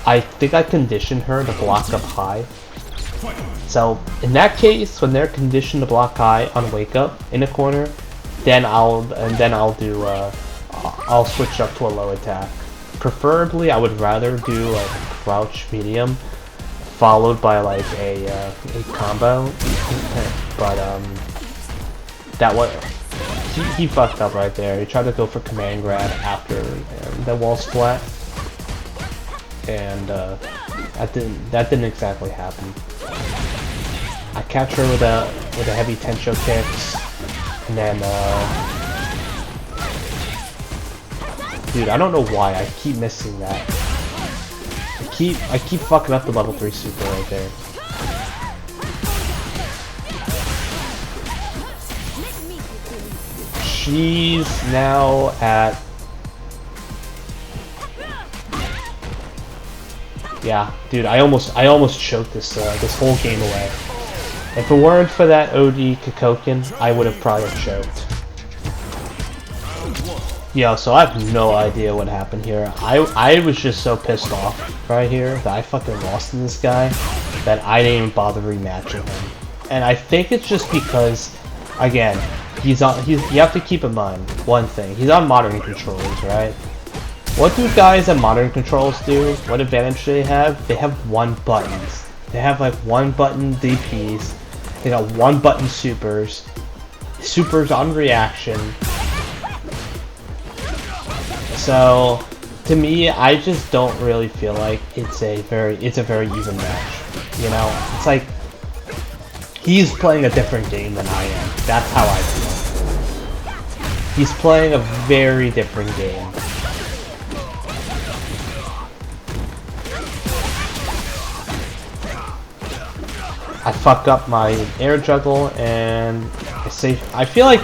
I think I conditioned her to block up high. So in that case, when they're conditioned to block high on wake up in a corner, then I'll switch up to a low attack. Preferably, I would rather do like crouch medium, followed by like a combo. But that was he fucked up right there. He tried to go for command grab after the wall splat, and that didn't exactly happen. I catch her with a heavy tencho kicks, and then dude, I don't know why I keep missing that. I keep fucking up the level 3 super right there. She's now at, yeah, dude, I almost choked this whole game away. If it weren't for that OD Kokoken, I would have probably choked. Yo, so I have no idea what happened here. I was just so pissed off right here that I fucking lost to this guy that I didn't even bother rematching him. And I think it's just because, again, you have to keep in mind one thing. He's on modern controllers, right? What do guys on modern controls do? What advantage do they have? They have one buttons. They have like one button DPs. They got one button supers. Supers on reaction. So, to me, I just don't really feel like it's a very even match. You know, it's like he's playing a different game than I am. That's how I feel. He's playing a very different game. I fuck up my air juggle and I feel like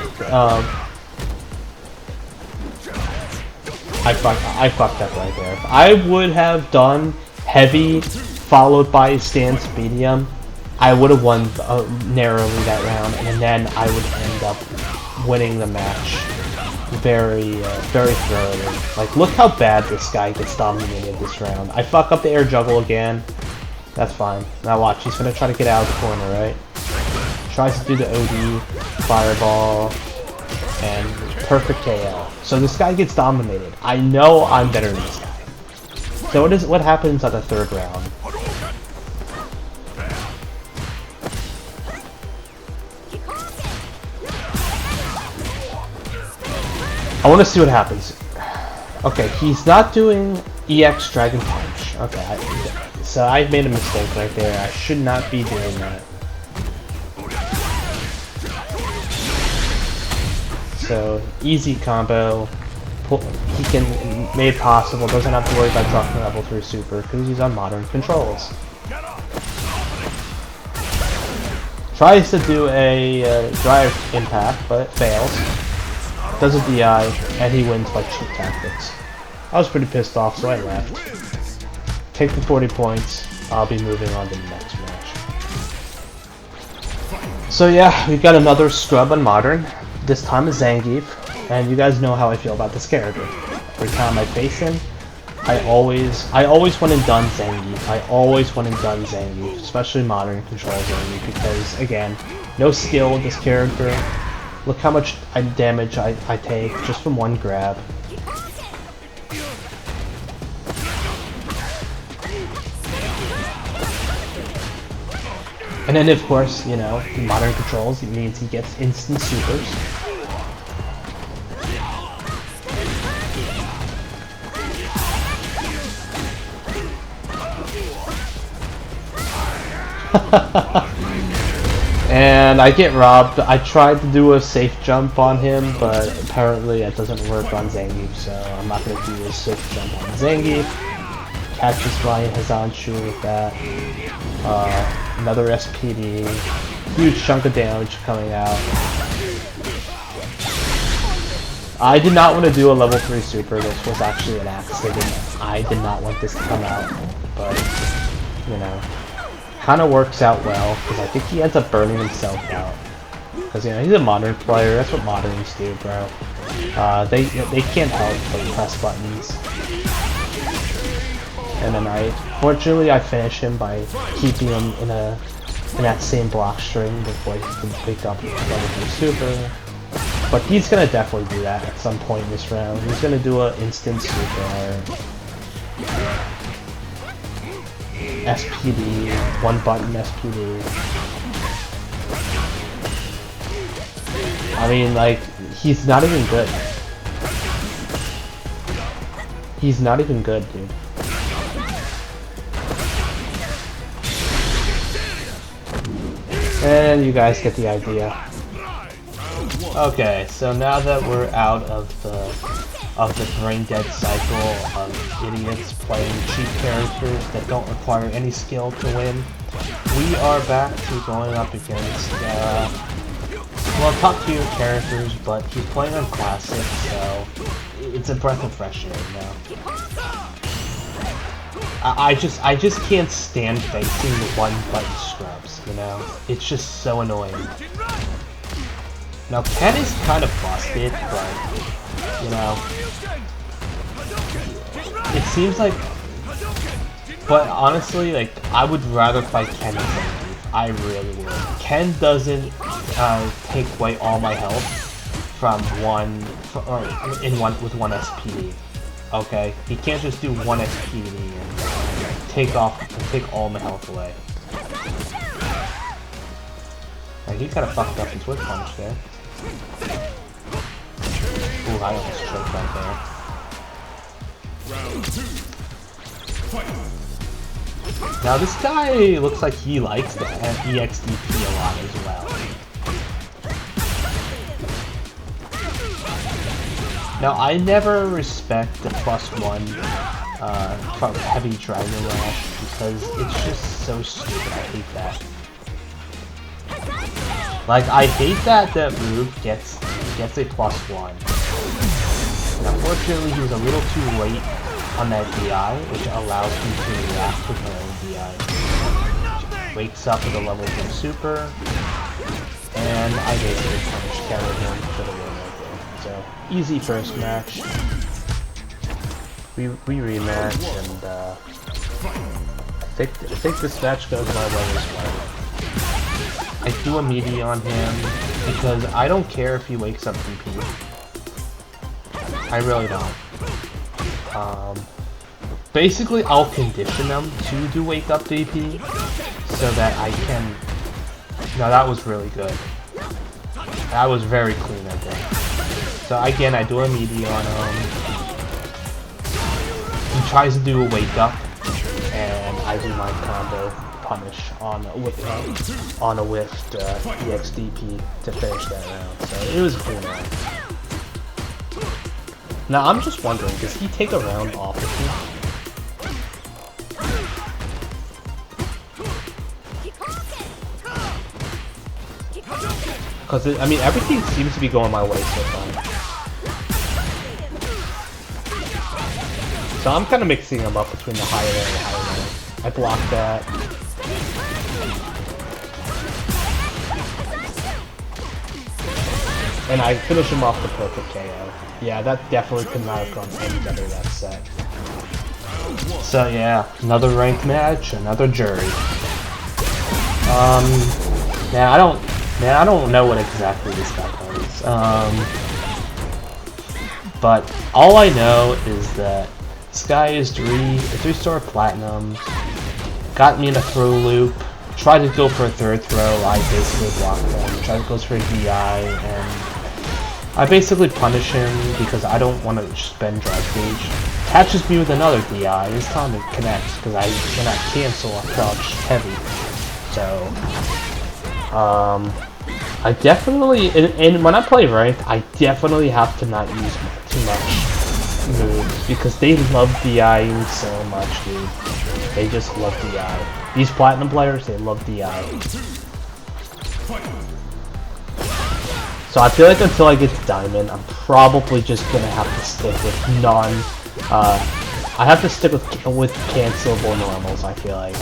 I fucked up right there. If I would have done heavy followed by stance medium, I would have won narrowly that round, and then I would end up winning the match very thoroughly. Like, look how bad this guy gets dominated this round. I fuck up the air juggle again. That's fine. Now watch, he's gonna try to get out of the corner, right? Tries to do the OD, fireball, and perfect KO. So this guy gets dominated. I know I'm better than this guy. So what happens at the third round? I want to see what happens. Okay, he's not doing EX Dragon Punch. Okay, so I made a mistake right there. I should not be doing that. So, easy combo. He can make it possible. Doesn't have to worry about dropping level 3 super because he's on modern controls. Tries to do a drive impact, but it fails. Does a DI, and he wins by cheap tactics. I was pretty pissed off, so I left. Take the 40 points. I'll be moving on to the next match. So yeah, we've got another scrub on modern. This time is Zangief, and you guys know how I feel about this character. Every time I face him, I always went and done Zangief. I always went and done Zangief, especially modern control Zangief, because again, no skill with this character. Look how much damage I take just from one grab. And then of course, you know, in modern controls, it means he gets instant supers. And I get robbed. I tried to do a safe jump on him, but apparently it doesn't work on Zangief, so I'm not going to do a safe jump on Zangief. Catches my Hazanshu with that. Another SPD. Huge chunk of damage coming out. I did not want to do a level 3 super. This was actually an accident. I did not want this to come out, but, you know. Kind of works out well, because I think he ends up burning himself out. Because, you know, he's a modern player, that's what moderns do, bro. They can't help but press buttons. And then fortunately I finish him by keeping him in that same block string before he can pick up level 3 super. But he's gonna definitely do that at some point in this round. He's gonna do an instant super. SPD, one button SPD. I mean, like, he's not even good. He's not even good, dude. And you guys get the idea. Okay, so now that we're out of the brain-dead cycle of idiots playing cheap characters that don't require any skill to win, we are back to going up against, well, top-tier characters, but he's playing on Classic, so it's a breath of fresh air now. I just can't stand facing the one-button scrubs, you know? It's just so annoying. Now, Ken is kind of busted, but, you know, it seems like, but honestly, like, I would rather fight Ken than Zangief. I really would. Ken doesn't take away all my health from with one SPD. Okay, he can't just do one SPD and take all my health away. Like, he kind of fucked up his whip punch there. Ooh, I almost choked right there. Round 2. Fight. Now this guy looks like he likes the EXDP a lot as well. Now I never respect the +1 from heavy Dragon Rush because it's just so stupid. I hate that. Like, I hate that move gets a +1. Now, fortunately, he was a little too late on that DI, which allows me to react with my own DI. Wakes up with a level 2 super, and I basically punish carry him for the win right there. So, easy first match. We rematch, and I think this match goes my way as well. I do a meaty on him because I don't care if he wakes up DP. I really don't. Basically, I'll condition them to do wake up DP so that I can. No, that was really good. That was very clean, I think. So again, I do a meaty on him. He tries to do a wake up, and I do my combo punish on a whiffed EXDP to finish that round. So it was a clean round. Now I'm just wondering, does he take a round off of me? Because I mean, everything seems to be going my way so far. So I'm kind of mixing them up between the higher and the higher round. I blocked that. And I finish him off the perfect KO. Yeah, that definitely could not have gone any better that set. So yeah, another ranked match, another jury. I don't know what exactly this guy does. But all I know is that this guy is 3-star platinum. Got me in a throw loop. Tried to go for a third throw. I basically blocked him. Tried to go for a DI, and I basically punish him because I don't want to spend drive gauge. Catches me with another DI. It's time to connect because I cannot cancel a crouch heavy. So I definitely, and when I play ranked, I definitely have to not use too much moves because they love DIing so much, dude. They just love DI. These platinum players, they love DI. So I feel like until I get to diamond, I'm probably just gonna have to stick with I have to stick with cancelable normals. I feel like.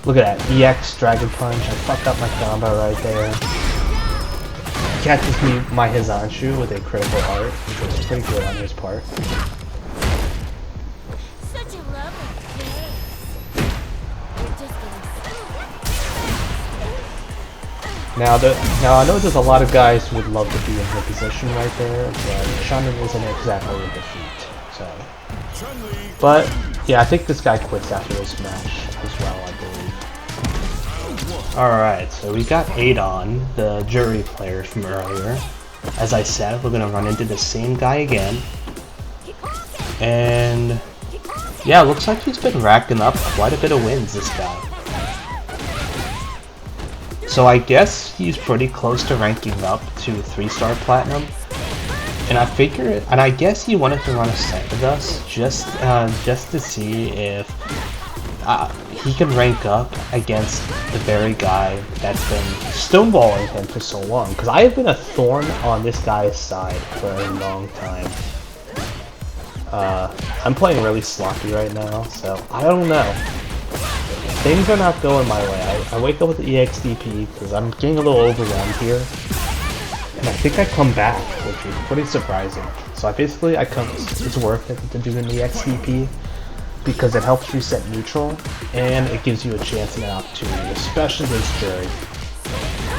Look at that EX Dragon Punch. I fucked up my combo right there. Catches me my Hizanshu with a critical art, which was pretty good on his part. Such a lovely face. You're just Now I know there's a lot of guys who would love to be in her position right there, but Shannon isn't exactly in defeat. So, but yeah, I think this guy quits after this match as well, I believe. Alright, so we got Adon, the jury player from earlier. As I said, we're gonna run into the same guy again. And yeah, looks like he's been racking up quite a bit of wins, this guy. So I guess he's pretty close to ranking up to 3-star platinum. And I guess he wanted to run a set with us just to see if he can rank up against the very guy that's been stonewalling him for so long. Because I have been a thorn on this guy's side for a long time. I'm playing really sloppy right now, so I don't know. Things are not going my way. I wake up with the EXDP because I'm getting a little overwhelmed here. And I think I come back, which is pretty surprising. So it's worth it to do an EXDP because it helps reset neutral and it gives you a chance and an opportunity, especially against Jury.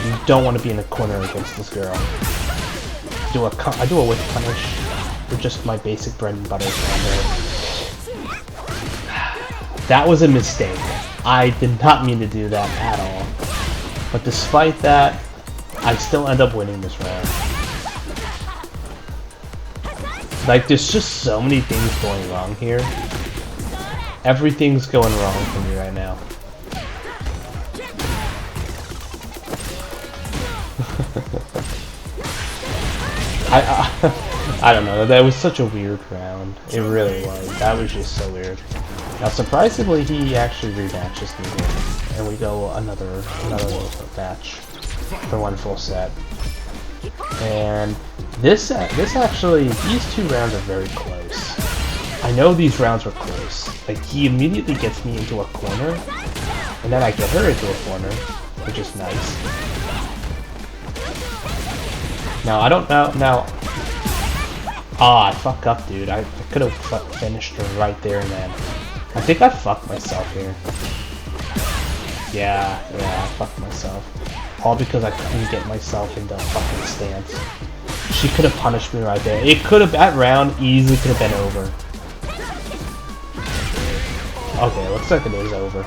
You don't want to be in a corner against this girl. I do a whip punish with just my basic bread and butter combo. That was a mistake. I did not mean to do that at all. But despite that, I still end up winning this round. Like, there's just so many things going wrong here. Everything's going wrong for me right now. I don't know, that was such a weird round. It really was. That was just so weird. Now, surprisingly, he actually rematches me here, and we go another match for one full set. And these two rounds are very close. I know these rounds were close. Like, he immediately gets me into a corner, and then I get her into a corner, which is nice. Now, I don't know, I fuck up, dude. I could have finished her right there and then. I think I fucked myself here. Yeah, I fucked myself. All because I couldn't get myself into a fucking stance. She could have punished me right there. It could have, that round easily could have been over. Okay, looks like it is over.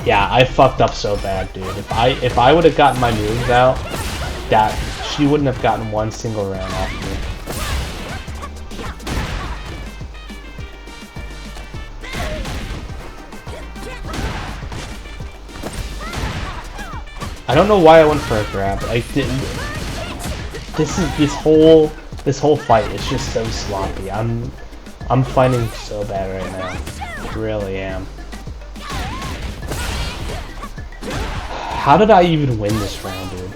Yeah, I fucked up so bad, dude. If I would have gotten my moves out, that she wouldn't have gotten one single round off me. I don't know why I went for a grab. I didn't. This whole fight is just so sloppy. I'm fighting so bad right now. I really am. How did I even win this round, dude?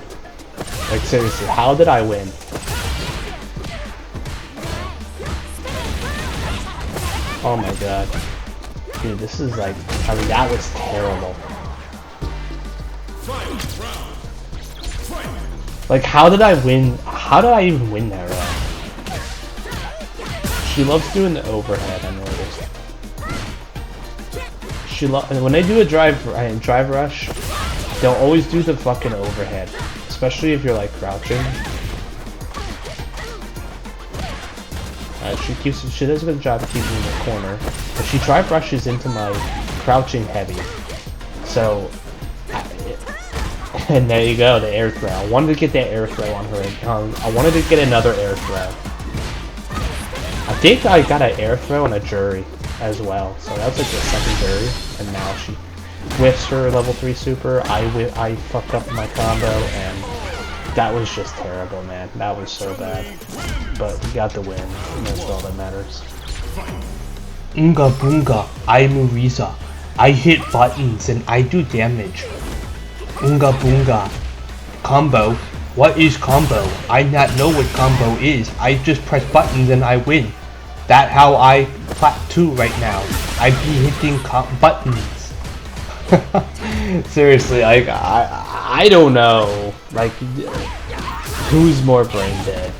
Like, seriously, how did I win? Oh my god. Dude, this is like, I mean, that was terrible. Like, how did I win? How did I even win that round? She loves doing the overhead, I noticed. When they do a drive rush, they'll always do the fucking overhead, especially if you're like crouching. She does a good job of keeping me in the corner, but she drive rushes into my crouching heavy. So, and there you go, the air throw. I wanted to get that air throw on her. I wanted to get another air throw. I think I got an air throw and a jury as well. So that was like the second jury, and now whiffs her level 3 super, I fuck up my combo, and that was just terrible, man. That was so bad. But we got the win, and that's all that matters. Unga Boonga, I'm Marisa. I hit buttons and I do damage. Unga Boonga. Combo. What is combo? I not know what combo is. I just press buttons and I win. That how I plat 2 right now. I be hitting buttons. Seriously, like I don't know. Like, who's more brain dead?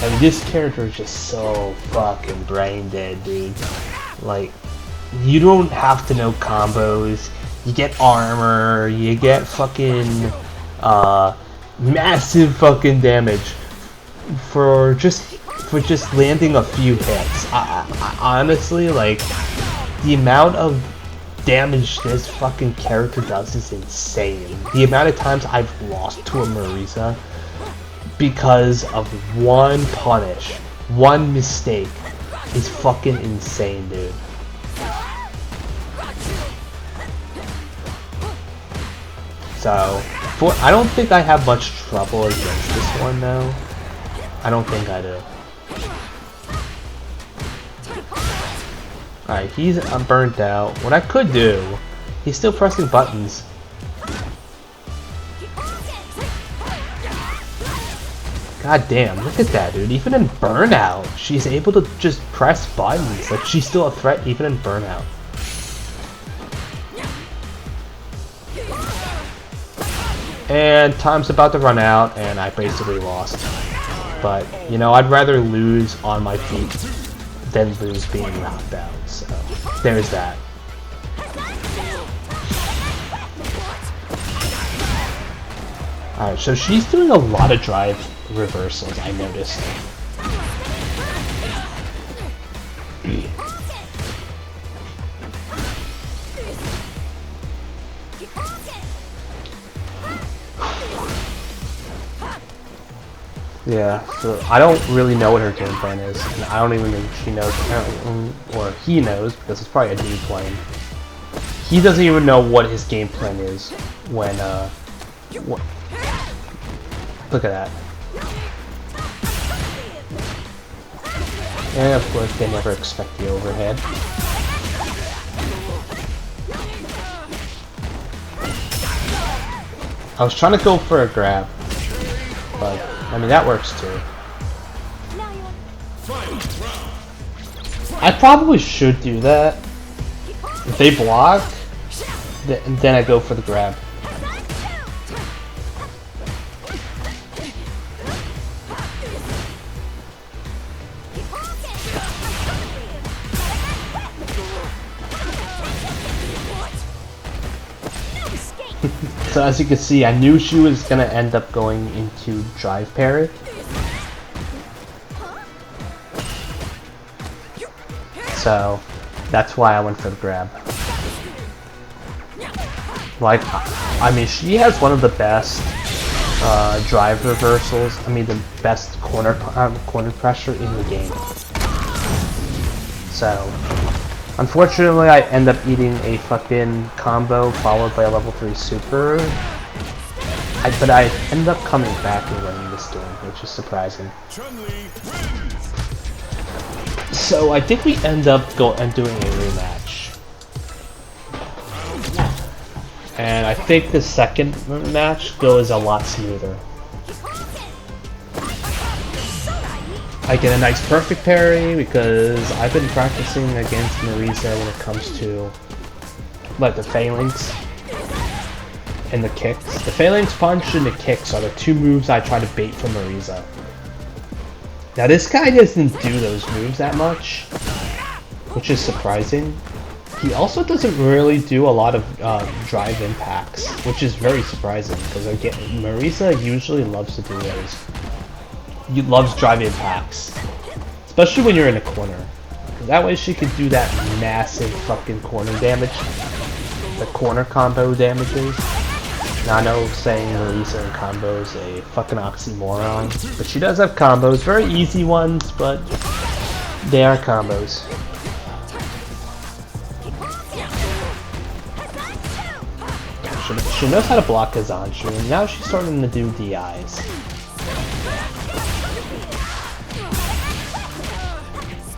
I mean, this character is just so fucking brain dead, dude. Like, you don't have to know combos. You get armor. You get fucking massive fucking damage for just landing a few hits. I honestly, like, the amount of damage this fucking character does is insane. The amount of times I've lost to a Marisa because of one punish, one mistake, is fucking insane, dude. So, I don't think I have much trouble against this one, though. I don't think I do. Alright, he's burnt out. What I could do, he's still pressing buttons. God damn, look at that, dude. Even in burnout, she's able to just press buttons. Like, she's still a threat even in burnout. And time's about to run out, and I basically lost. But, you know, I'd rather lose on my feet than lose being knocked out. So, there's that. Alright, so she's doing a lot of drive reversals, I noticed. Yeah, so I don't really know what her game plan is, and I don't even think she knows, or he knows, because it's probably a dude playing. He doesn't even know what his game plan is when, look at that. And of course, they never expect the overhead. I was trying to go for a grab, but I mean that works too. I probably should do that. If they block, then I go for the grab. So as you can see, I knew she was gonna end up going into drive parry. So that's why I went for the grab. Like, I mean, she has one of the best drive reversals. I mean, the best corner pressure in the game. So, unfortunately, I end up eating a fucking combo followed by a level 3 super. But I end up coming back and winning this game, which is surprising. Chun-Li. So I think we end up doing a rematch. And I think the second match goes a lot smoother. I get a nice perfect parry because I've been practicing against Marisa when it comes to like the phalanx and the kicks. The phalanx punch and the kicks are the two moves I try to bait from Marisa. Now this guy doesn't do those moves that much, which is surprising. He also doesn't really do a lot of drive impacts, which is very surprising because again, Marisa usually loves to do those. He loves drive impacts, especially when you're in a corner. That way she can do that massive fucking corner damage, the corner combo damages. Now I know saying Marisa in combo is a fucking oxymoron, but she does have combos, very easy ones, but they are combos. She knows how to block Kazanchu, and now she's starting to do DIs.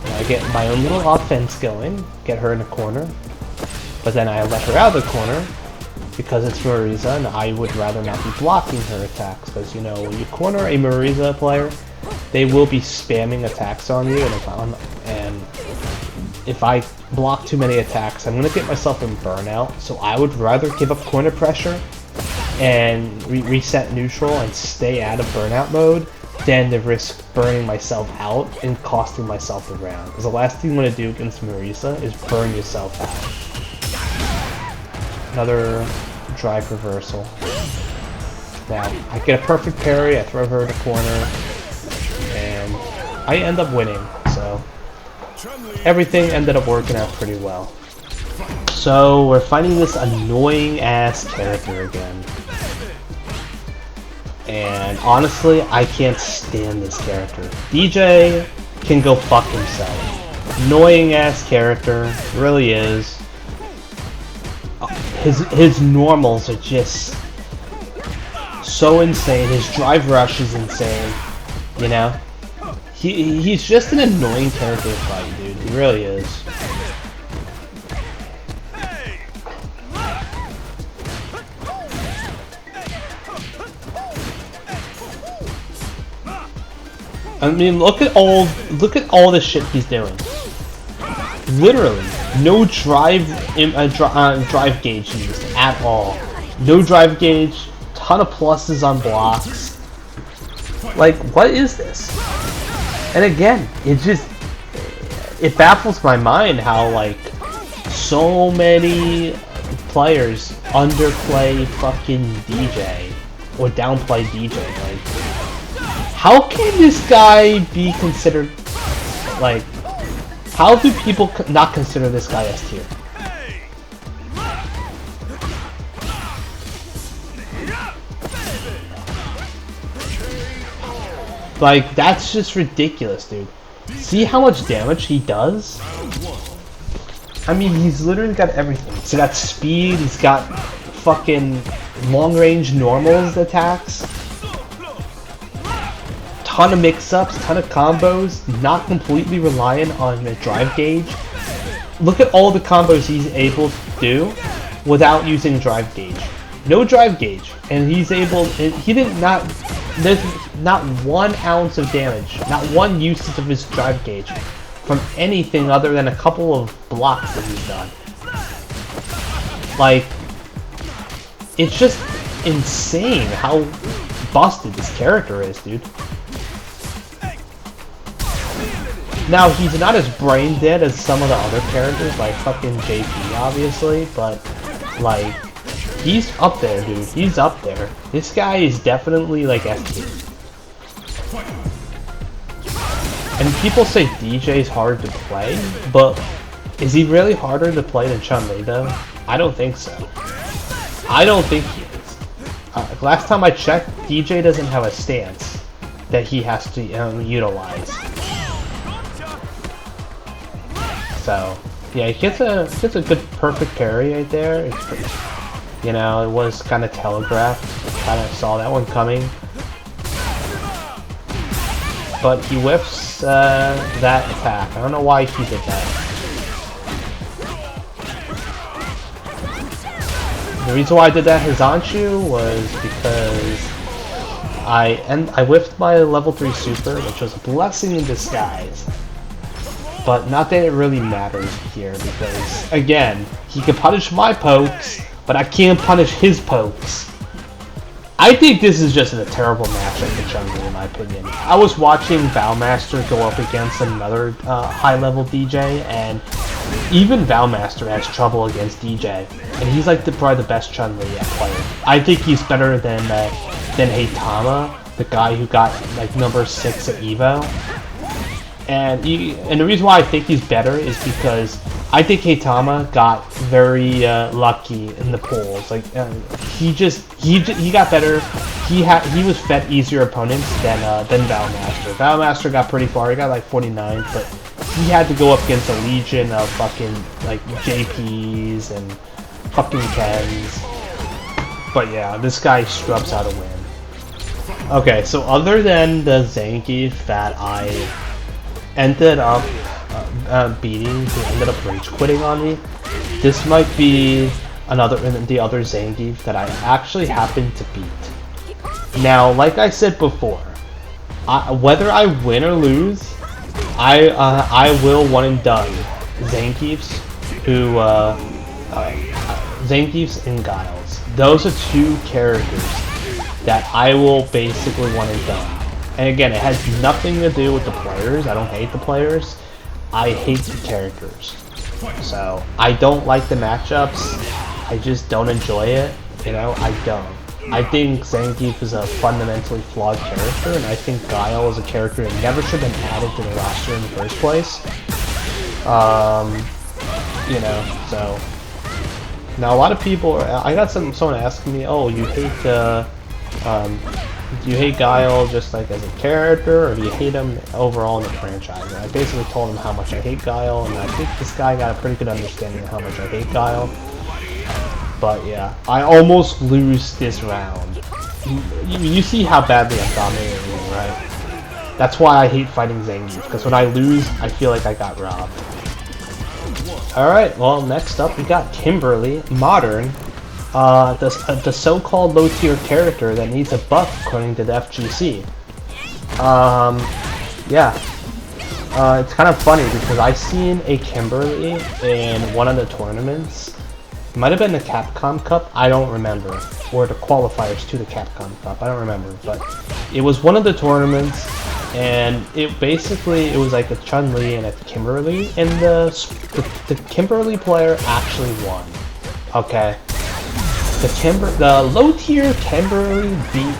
I get my own little offense going, get her in the corner, but then I let her out of the corner because it's Marisa, and I would rather not be blocking her attacks, because, you know, when you corner a Marisa player, they will be spamming attacks on you, and if I block too many attacks, I'm going to get myself in burnout, so I would rather give up corner pressure and reset neutral and stay out of burnout mode than to risk burning myself out and costing myself the round. Because the last thing you want to do against Marisa is burn yourself out. Another drive reversal. Now, I get a perfect parry, I throw her in the corner, and I end up winning, so everything ended up working out pretty well. So, we're fighting this annoying ass character again. And honestly, I can't stand this character. DJ can go fuck himself. Annoying ass character, really is. His normals are just so insane. His drive rush is insane. You know? He's just an annoying character to fight, dude. He really is. I mean, look at all the shit he's doing. Literally, no drive drive gauge used at all. No drive gauge. Ton of pluses on blocks. Like, what is this? And again, it baffles my mind how, like, so many players underplay fucking DJ or downplay DJ. Like, how can this guy be considered, like, how do people not consider this guy S tier? Like, that's just ridiculous, dude. See how much damage he does? I mean, he's literally got everything. He's got speed, he's got fucking long-range normals attacks. Ton of mix-ups, ton of combos, not completely reliant on the drive gauge. Look at all the combos he's able to do without using drive gauge. No drive gauge, and he's able. There's not 1 ounce of damage, not one usage of his drive gauge from anything other than a couple of blocks that he's done. Like, it's just insane how busted this character is, dude. Now, he's not as brain dead as some of the other characters, like fucking JP, obviously, but, like, he's up there, dude. He's up there. This guy is definitely, like, S tier. And people say DJ's hard to play, but is he really harder to play than Chun-Li, though? I don't think so. I don't think he is. Last time I checked, DJ doesn't have a stance that he has to utilize. So, yeah, he gets a good perfect parry right there. It's pretty, you know, it was kind of telegraphed. Kind of saw that one coming. But he whiffs that attack. I don't know why he did that. The reason why I did that Hizanshu was because I whiffed my level 3 super, which was a blessing in disguise. But not that it really matters here, because, again, he can punish my pokes, but I can't punish his pokes. I think this is just a terrible matchup for Chun-Li, in my opinion. I was watching Valmaster go up against another high-level DJ, and even Valmaster has trouble against DJ. And he's like probably the best Chun-Li player. I think he's better than Heitama, the guy who got like number 6 at Evo. And the reason why I think he's better is because I think Heitama got very lucky in the polls. Like he got better. He was fed easier opponents than Valmaster. Valmaster got pretty far. He got like 49, but he had to go up against a legion of fucking like JPs and fucking Kens. But yeah, this guy scrubs out a win. Okay, so other than the Zangief that I ended up beating, who ended up rage quitting on me, this might be the other Zangief that I actually happened to beat. Now, like I said before, whether I win or lose, I will one and done Zangiefs who Zangiefs and Guiles. Those are two characters that I will basically one and done. And again, it has nothing to do with the players. I don't hate the players. I hate the characters. So I don't like the matchups. I just don't enjoy it. You know, I don't. I think Zangief is a fundamentally flawed character, and I think Guile is a character that never should have been added to the roster in the first place. You know, so now a lot of people. I got someone asking me, "Oh, you hate do you hate Guile just like as a character, or do you hate him overall in the franchise?" And I basically told him how much I hate Guile, and I think this guy got a pretty good understanding of how much I hate Guile. But yeah, I almost lose this round. You see how badly I'm dominating, right? That's why I hate fighting Zangief, because when I lose, I feel like I got robbed. Alright, well, next up we got Kimberly, Modern. The so-called low-tier character that needs a buff according to the FGC. Yeah. It's kind of funny because I seen a Kimberly in one of the tournaments. It might have been the Capcom Cup, I don't remember. Or the qualifiers to the Capcom Cup, I don't remember. But it was one of the tournaments, and it was like a Chun-Li and a Kimberly, and the Kimberly player actually won. Okay. The low-tier Kimberly beat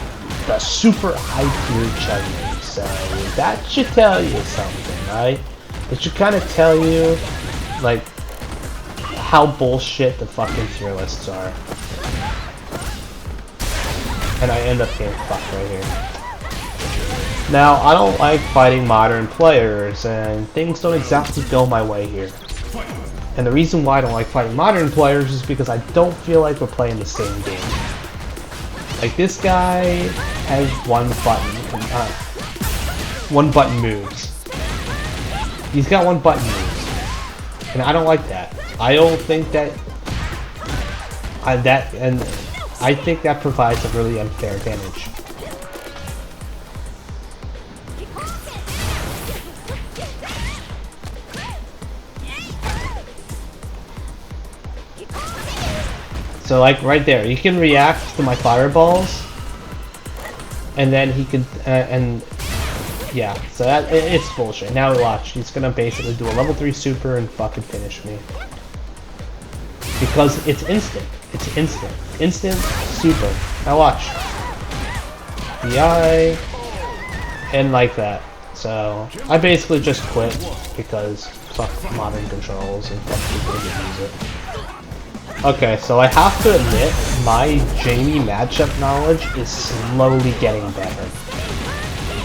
the super high-tier Chun-Li, so that should tell you something, right? It should kind of tell you, like, how bullshit the fucking tier lists are. And I end up getting fucked right here. Now, I don't like fighting modern players, and things don't exactly go my way here. And the reason why I don't like fighting modern players is because I don't feel like we're playing the same game. Like, this guy has one button moves. He's got one button moves. And I don't like that. I don't think that... I think that provides a really unfair advantage. So like right there, he can react to my fireballs, and then he can, yeah, so it's bullshit. Now watch, he's gonna basically do a level 3 super and fucking finish me. Because it's instant. It's instant. Instant super. Now watch. DI, and like that. So I basically just quit because fuck modern controls and fuck people who use it. Okay, so I have to admit, my Jamie matchup knowledge is slowly getting better.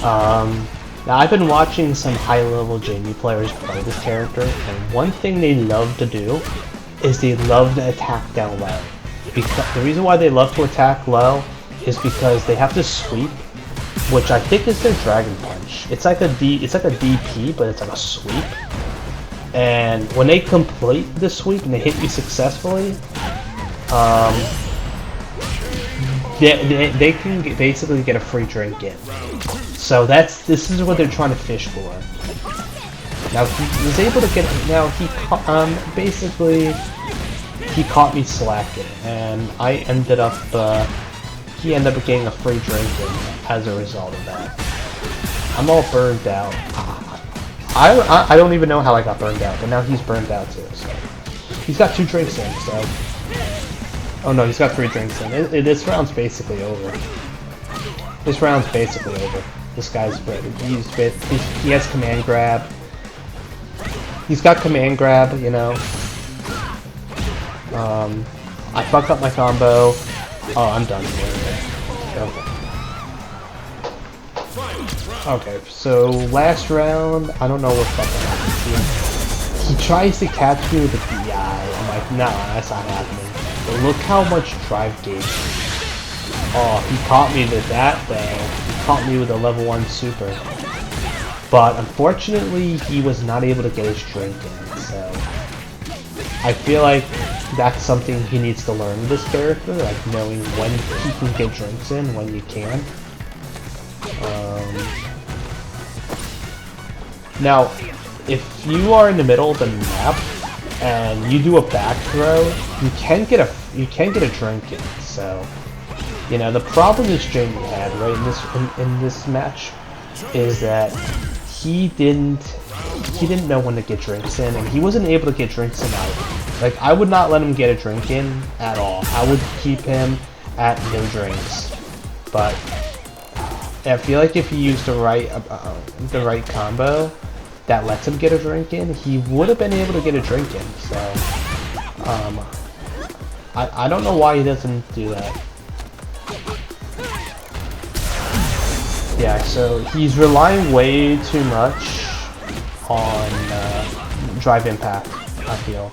Now I've been watching some high-level Jamie players play this character, and one thing they love to do is they love to attack down low. Because the reason why they love to attack low is because they have to sweep, which I think is their Dragon Punch. It's like a DP, but it's like a sweep. And when they complete the sweep and they hit you successfully, they can basically get a free drink in. So this is what they're trying to fish for. Now he was able to get. Now he basically he caught me slacking, and I ended up. He ended up getting a free drink in as a result of that. I'm all burned out. I don't even know how I got burned out, but now he's burned out too. So he's got 2 drinks in. So oh no, he's got 3 drinks in. This round's basically over. This round's basically over. This guy's he has command grab. He's got command grab, you know. I fucked up my combo. Oh, I'm done here. Okay. Okay, so last round, I don't know what fucking happens. He tries to catch me with a DI. I'm like, nah, that's not happening. But look how much drive gauge Oh, he caught me with that though. He caught me with a level 1 super. But unfortunately, he was not able to get his drink in, so... I feel like that's something he needs to learn with this character, like knowing when he can get drinks in, when you can. Now, if you are in the middle of the map and you do a back throw, you can get a drink in. So, you know, the problem this Jamie had right in this match is that he didn't know when to get drinks in, and he wasn't able to get drinks in out. Like, I would not let him get a drink in at all. I would keep him at no drinks. But I feel like if he used the right combo that lets him get a drink in, he would have been able to get a drink in. So I don't know why he doesn't do that. Yeah, so he's relying way too much on drive impact, I feel.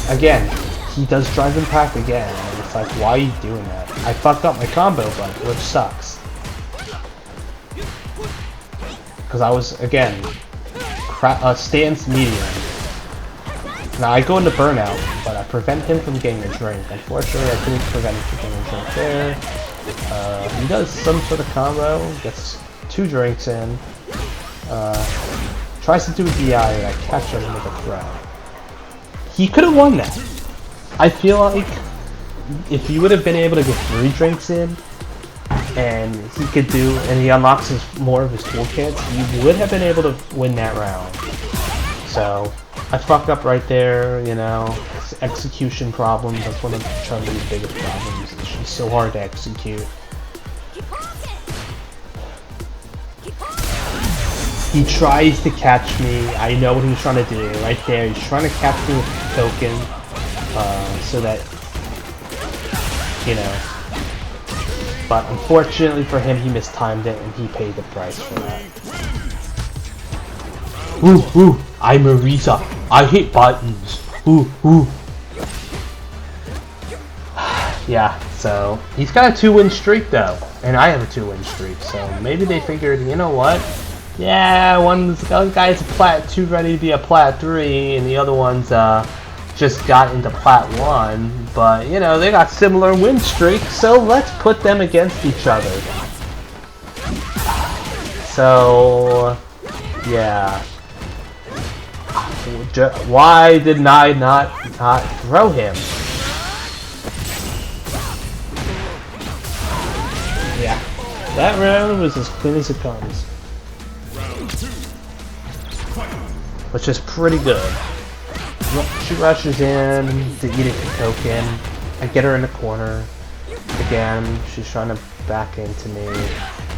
Again, he does drive impact again, and it's like, why are you doing that? I fucked up my combo, but which sucks. Because I was, again, stance medium. Now I go into burnout, but I prevent him from getting a drink. Unfortunately, I couldn't prevent him from getting a drink there. He does some sort of combo, gets 2 drinks in, tries to do a DI, and I catch him with a throw. He could have won that. I feel like if he would have been able to get 3 drinks in, and he unlocks more of his toolkits, he would have been able to win that round. So I fucked up right there, you know. Execution problems, that's one of Chun-Li's biggest problems. She's so hard to execute. He tries to catch me. I know what he's trying to do. Right there, he's trying to catch me with the token, so that, you know. But unfortunately for him, he mistimed it, and he paid the price for that. Ooh, ooh, I'm Marisa. I hit buttons. Ooh, ooh. Yeah, so he's got a 2-win streak though, and I have a 2-win streak. So maybe they figured, you know what? Yeah, one guy's a plat 2 ready to be a plat 3, and the other one's just got into plat 1. But you know, they got similar win streaks, so let's put them against each other. So yeah. Why did I not throw him? Yeah, that round was as clean as it comes. Which is pretty good. She rushes in to eat a token. I get her in the corner. Again, she's trying to back into me.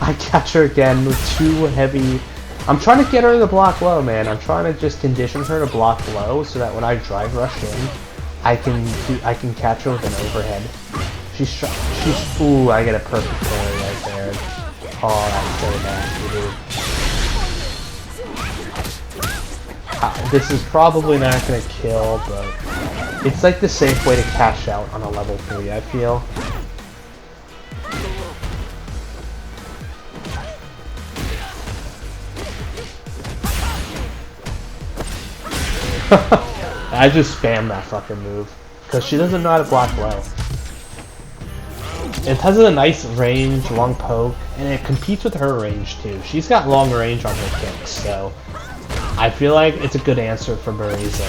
I catch her again with 2 heavy... I'm trying to get her to block low, man. I'm trying to just condition her to block low so that when I drive rush in, I can catch her with an overhead. Ooh, I get a perfect parry right there. Oh, that's so nasty, dude. This is probably not gonna kill, but it's like the safe way to cash out on a level 3, I feel. I just spam that fucking move because she doesn't know how to block low. It has a nice range, long poke, and it competes with her range too. She's got long range on her kicks, so I feel like it's a good answer for Marisa.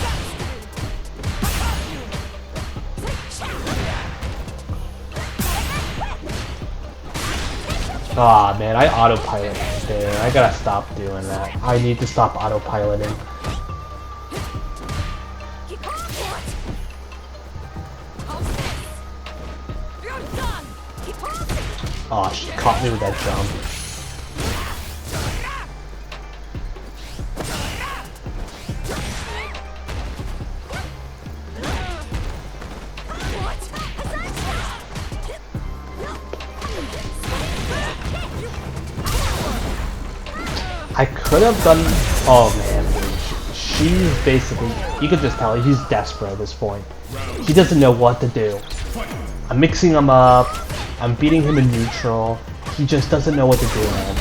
Aw, man, I autopilot there. I gotta stop doing that. I need to stop autopiloting. Aw, she caught me with that jump. I could have done... Oh man, she's basically... You could just tell he's desperate at this point. He doesn't know what to do. I'm mixing them up. I'm beating him in neutral. He just doesn't know what to do, man.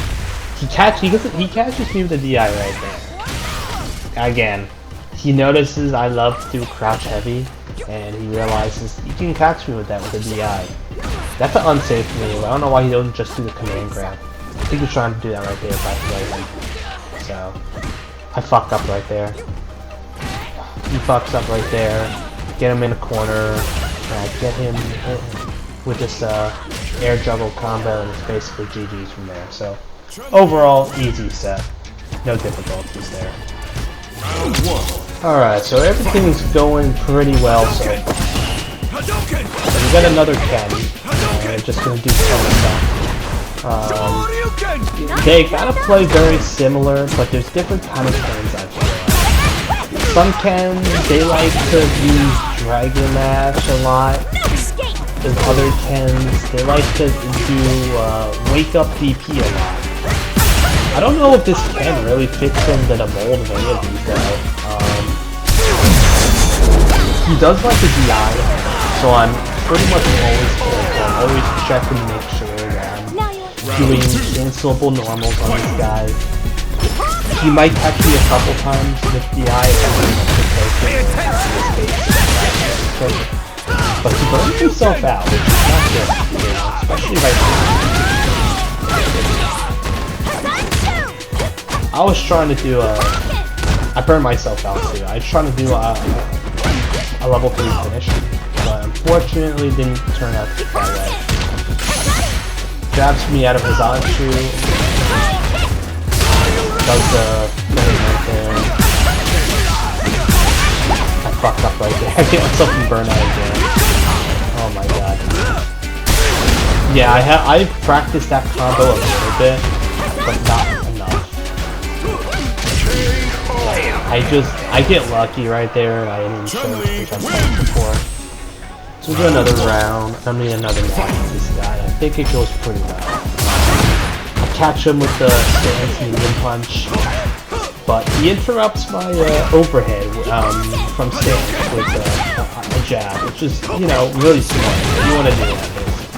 He catches me with the DI right there. Again, he notices I love to do crouch heavy, and he realizes he can catch me with that with the DI. That's an unsafe move. I don't know why he doesn't just do the command grab. I think he's trying to do that right there if I play him. So, I fucked up right there. He fucks up right there. Get him in a corner. And I get him with this air juggle combo, and it's basically GG's from there. So, overall, easy set. No difficulties there. Alright, so everything's going pretty well so far. So we got another Ken. I'm just gonna do some stuff. They gotta play very similar, but there's different kind of Kens I feel like. Some Kens, they like to use Dragon Mash a lot. There's other Kens, they like to do Wake Up DP a lot. I don't know if this Ken really fits into the mold of any of these though. He does like the DI, so I'm pretty much always careful. I'm always checking to make sure that I'm doing cancelable normals on this guy. He might catch me a couple times with DI if I'm but he burns himself out, which is not good, especially right now. I was trying to do I burned myself out too. I was trying to do a level 3 finish, but unfortunately didn't turn out that way. Grabs me out of his Anshu. Does the thing right there. I fucked up right there. I get myself in burnout again. Oh my god. Yeah, I practiced that combo a little bit, but not enough. I get lucky right there, and I didn't show which I've done before. So we'll do another round. I mean another match with this guy. I think it goes pretty well. I catch him with the stance medium punch, but he interrupts my overhead from stance with a jab, which is, you know, really smart. You want to do that, basically.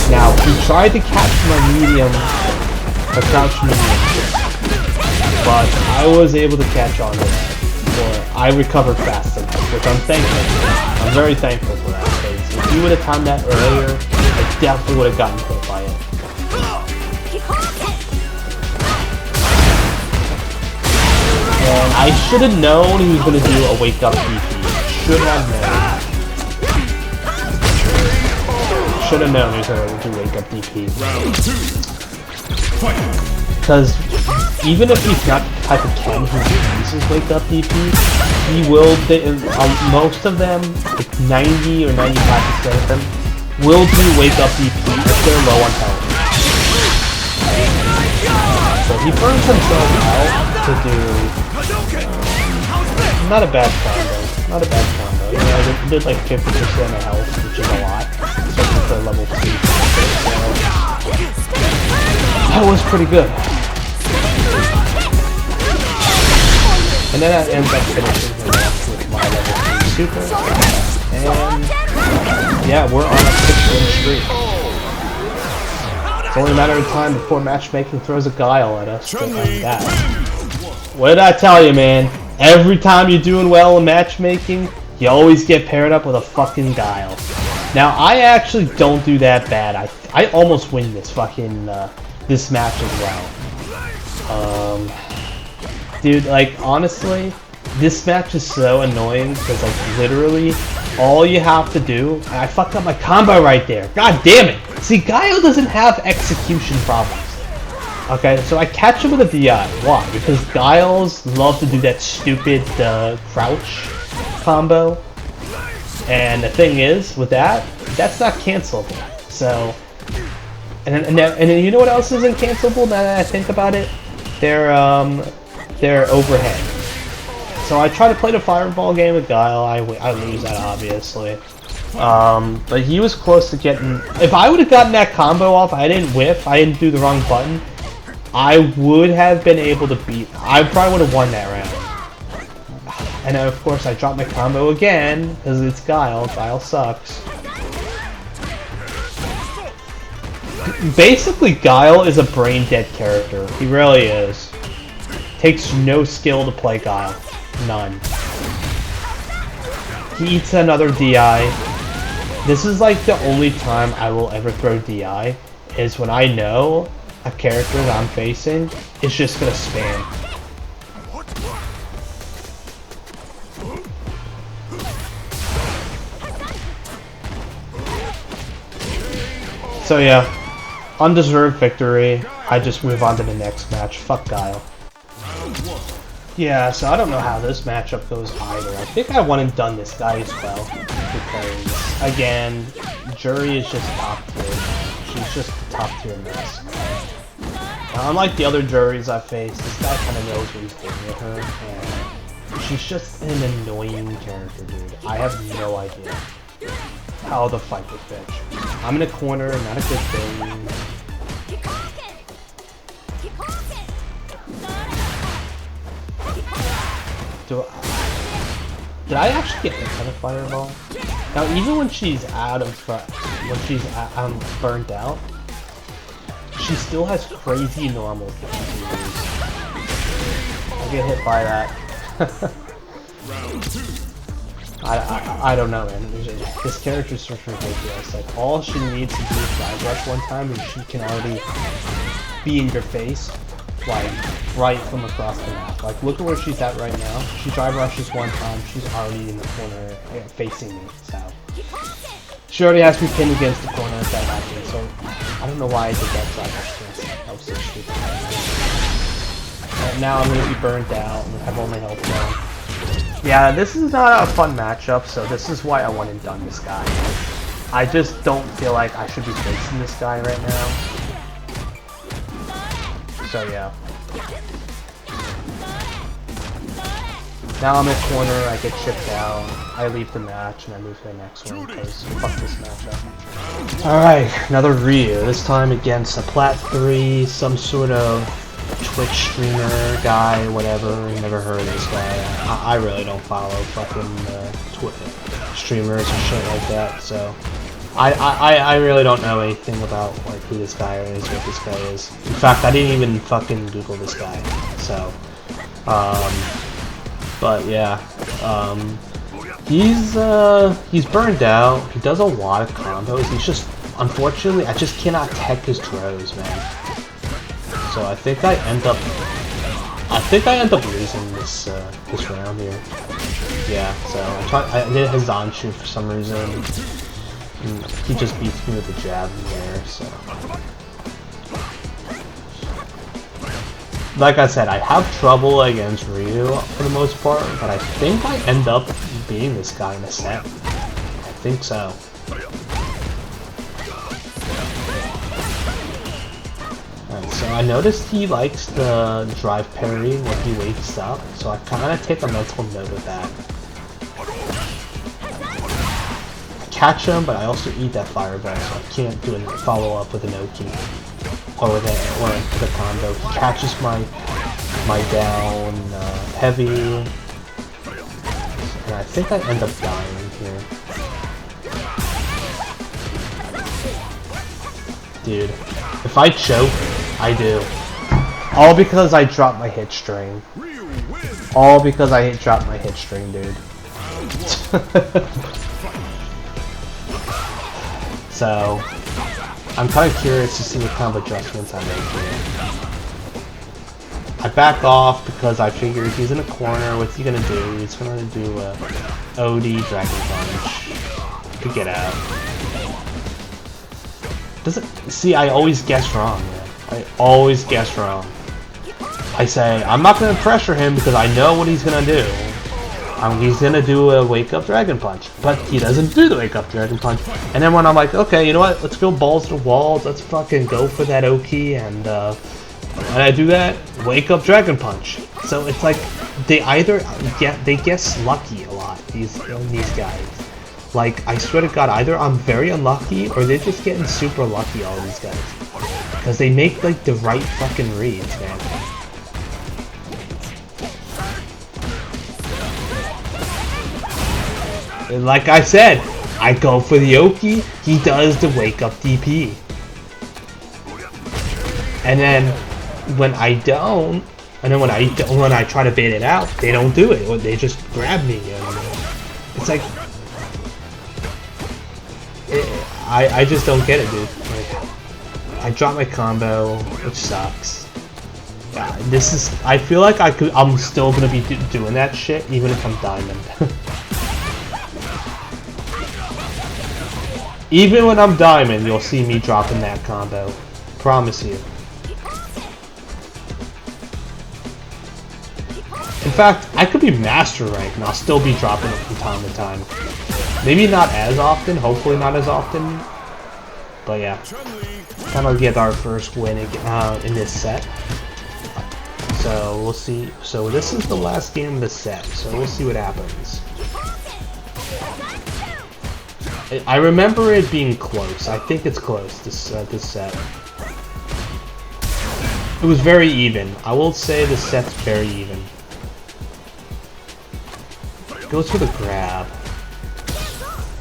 Now, he tried to catch my medium, or crouch medium, but I was able to catch on to that, or I recovered fast enough, which I'm thankful for. I'm very thankful for that, because if you would have timed that earlier, I definitely would have gotten hit by it. And I should have known he was going to do a wake up DP. Should have known. Should have known he was going to wake up DP. Because even if he's not the type of Ken who uses wake up DP, he will, most of them, like 90 or 95% of them, will do wake up DP if they're low on health. So he burns himself out to do not a bad combo. Not a bad combo. You know, he did like 50% of health, which is a lot. Especially for level 2. So that was pretty good. And then I end up finishing him off with my level 3 super. And yeah, we're on a 6-win streak. It's only a matter of time before matchmaking throws a guile at us to end that. What did I tell you, man? Every time you're doing well in matchmaking, you always get paired up with a fucking guile. Now, I actually don't do that bad. I almost win this fucking, this match as well. Dude, like, honestly, this match is so annoying because, like, literally, all you have to do, and I fucked up my combo right there. God damn it! See, Guile doesn't have execution problems. Okay, so I catch him with a DI. Why? Because Guiles love to do that stupid crouch combo. And the thing is, with that, that's not cancelable. So, and then you know what else isn't cancelable now that I think about it? Their overhead. So I try to play the fireball game with Guile. I lose that obviously. But he was close to getting. If I would have gotten that combo off, I didn't whiff. I didn't do the wrong button. I would have been able to beat. I probably would have won that round. And then, of course, I dropped my combo again because it's Guile. Guile sucks. Basically, Guile is a brain dead character. He really is. Takes no skill to play Guile. None. He eats another DI. This is like the only time I will ever throw DI, is when I know a character that I'm facing is just gonna spam. So yeah, undeserved victory. I just move on to the next match. Fuck Guile. Yeah, so I don't know how this matchup goes either. I think I went and done this guy as well. Because, again, Jury is just top tier. She's just top tier mess. Now, unlike the other Juries I've faced, this guy kind of knows what he's doing with her. And she's just an annoying character, dude. I have no idea how to fight this bitch. I'm in a corner, not a good thing. Did I actually get hit by the fireball? Now, even when she's burnt out, she still has crazy normal moves. I get hit by that. I don't know, man. This character's just ridiculous. Like, all she needs to do is dive rush one time, and she can already be in your face, like, right from across the map. Like, look at where she's at right now. She drive rushes one time, she's already in the corner facing me, so. She already has me pinned against the corner if that happens, so I don't know why I did that drive rush chance. That was so stupid. And now I'm gonna be burnt out and have all my health down. Yeah, this is not a fun matchup, so this is why I went and done this guy. I just don't feel like I should be facing this guy right now. So yeah. Now I'm in a corner, I get chipped out, I leave the match, and I move to the next one, because fuck this matchup. Alright, another Ryu, this time against a Plat 3, some sort of Twitch streamer guy, whatever. Never heard of this guy. I really don't follow fucking streamers and shit like that, so I really don't know anything about like who this guy is, what this guy is. In fact, I didn't even fucking Google this guy. So, but yeah, he's burned out. He does a lot of combos. He's just, unfortunately, I just cannot tech his throws, man. So I think I end up losing this this round here. Yeah, so I did his Zanshu for some reason. And he just beats me with the jab in there, so. Like I said, I have trouble against Ryu for the most part, but I think I end up beating this guy in a set. I think so. So I noticed he likes the drive parry when he wakes up, so I kind of take a mental note of that. I catch him, but I also eat that fireball, so I can't do a follow-up with an Oki. Or with the combo. He catches my down heavy, and I think I end up dying here. Dude, if I choke, I do. All because I dropped my hit string. All because I dropped my hit string, dude. So, I'm kind of curious to see what kind of adjustments I make here. I back off because I figured he's in a corner. What's he gonna do? He's gonna do a OD Dragon Punch to get out. See, I always guess wrong, man. I always guess wrong. I say, I'm not going to pressure him because I know what he's going to do. He's going to do a wake-up Dragon Punch. But he doesn't do the wake-up Dragon Punch. And then when I'm like, okay, you know what? Let's go balls to walls. Let's fucking go for that Oki. And when I do that, wake-up Dragon Punch. So it's like, they guess lucky a lot, these guys. Like, I swear to God, either I'm very unlucky or they're just getting super lucky, all these guys. because they make like the right fucking reads, man. And like I said, I go for the Oki, he does the wake up DP. And then when I don't, when I try to bait it out, they don't do it, or they just grab me. And it's like, I just don't get it, dude. Like, I dropped my combo, which sucks. This is, I feel like I'm still gonna be doing that shit even if I'm diamond. Even when I'm diamond, you'll see me dropping that combo. Promise you. In fact, I could be master rank and I'll still be dropping it from time to time. Maybe not as often, hopefully not as often. But yeah. Gonna get our first win in this set. So we'll see. So this is the last game of the set, so we'll see what happens. I remember it being close. I think it's close, this set. It was very even. I will say the set's very even. Goes for the grab.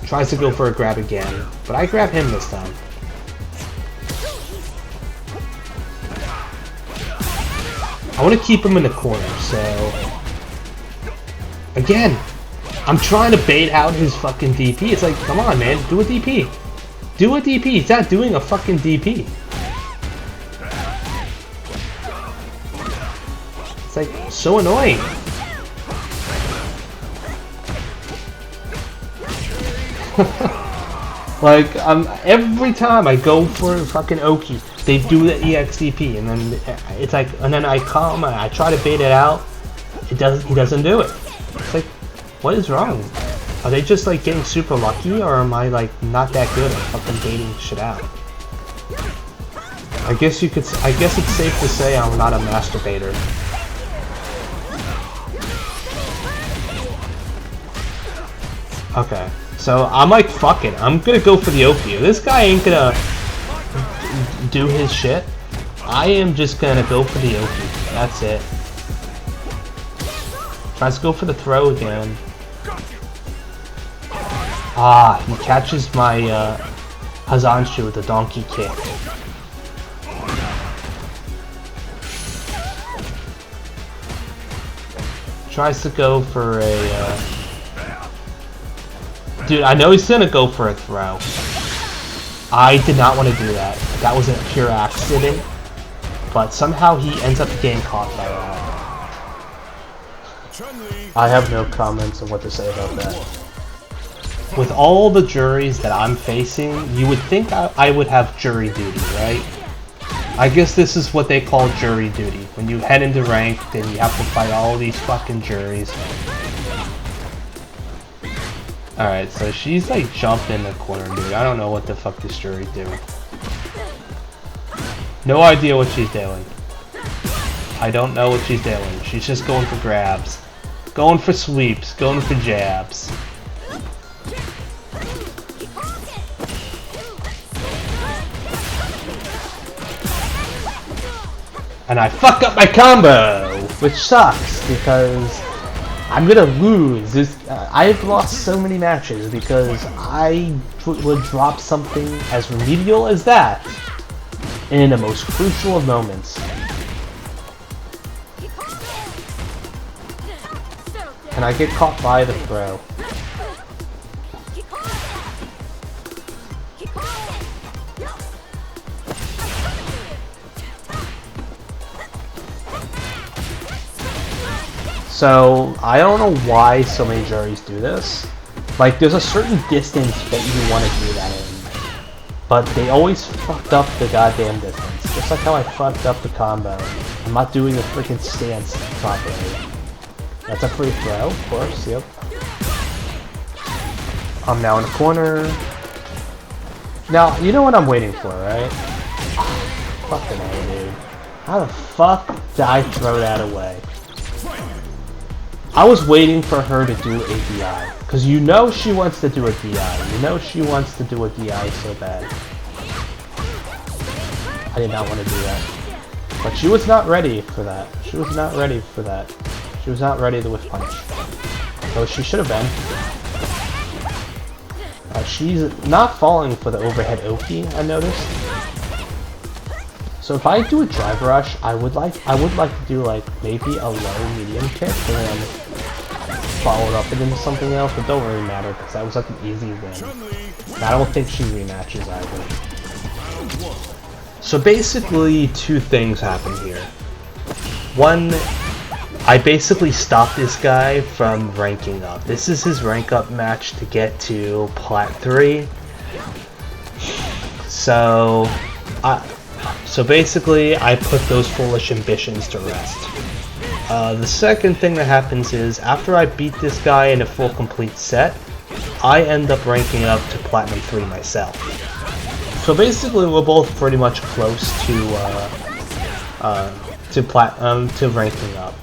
Tries to go for a grab again, but I grab him this time. I want to keep him in the corner, so... Again! I'm trying to bait out his fucking DP. It's like, come on, man, do a DP. Do a DP. He's not doing a fucking DP. It's like, so annoying. Like, every time I go for fucking Oki, they do the EXDP, and then it's like, and then I come and I try to bait it out. He doesn't do it. It's like, what is wrong? Are they just like getting super lucky, or am I like not that good at fucking baiting shit out? I guess it's safe to say I'm not a masturbator. Okay, so I'm like, fuck it. I'm gonna go for the Oki. If this guy ain't gonna do his shit, I am just gonna go for the Oki. That's it. Tries to go for the throw again. Ah, he catches my Hazanshu with a donkey kick. Tries to go for a... Dude, I know he's gonna go for a throw. I did not want to do that. That was a pure accident. But somehow he ends up getting caught by that. I have no comments on what to say about that. With all the juries that I'm facing, you would think I would have jury duty, right? I guess this is what they call jury duty. When you head into rank, then you have to fight all these fucking juries. Alright, so she's like jumped in the corner, dude. I don't know what the fuck this jury's doing. No idea what she's doing. I don't know what she's doing. She's just going for grabs. Going for sweeps. Going for jabs. And I fuck up my combo! Which sucks, because I'm gonna lose. I've lost so many matches because I would drop something as remedial as that in the most crucial of moments. And I get caught by the throw. So, I don't know why so many juries do this. Like, there's a certain distance that you want to do that in. But they always fucked up the goddamn distance. Just like how I fucked up the combo. I'm not doing the freaking stance properly. That's a free throw, of course, yep. I'm now in the corner. Now, you know what I'm waiting for, right? Fucking A, dude. How the fuck did I throw that away? I was waiting for her to do a DI. Because you know she wants to do a DI. You know she wants to do a DI so bad. I did not want to do that. But she was not ready for that. She was not ready for that. She was not ready to whiff punch. So she should have been. She's not falling for the overhead Oki, I noticed. So if I do a drive rush, I would like to do like maybe a low medium kick and then follow it up into something else, but don't really matter because that was like an easy win. And I don't think she rematches either. So basically, two things happen here. One, I basically stopped this guy from ranking up. This is his rank up match to get to plat 3. So basically, I put those foolish ambitions to rest. The second thing that happens is, after I beat this guy in a full complete set, I end up ranking up to Platinum 3 myself. So basically, we're both pretty much close to ranking up.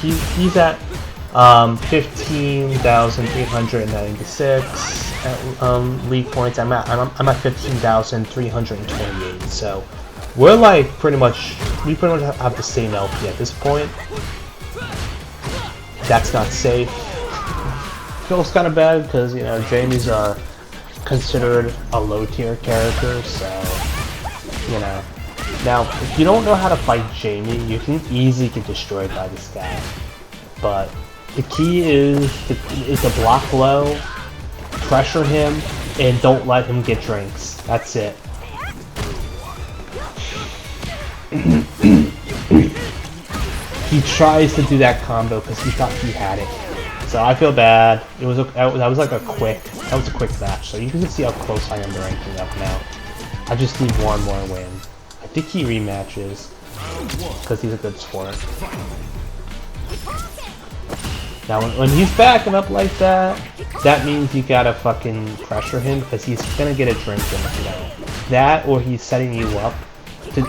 He's at 15,896 league points. I'm at 15,328. So we're like we pretty much have the same LP at this point. That's not safe. Feels kind of bad because, you know, Jamie's considered a low tier character, so, you know. Now, if you don't know how to fight Jamie, you can easily get destroyed by this guy. But the key is to block low, pressure him, and don't let him get drinks. That's it. He tries to do that combo because he thought he had it. So I feel bad. That was like a quick match. So you can see how close I am to ranking up now. I just need one more win. I think he rematches because he's a good sport. Now when he's backing up like that, that means you gotta fucking pressure him because he's gonna get a drink in, you know. That, or he's setting you up to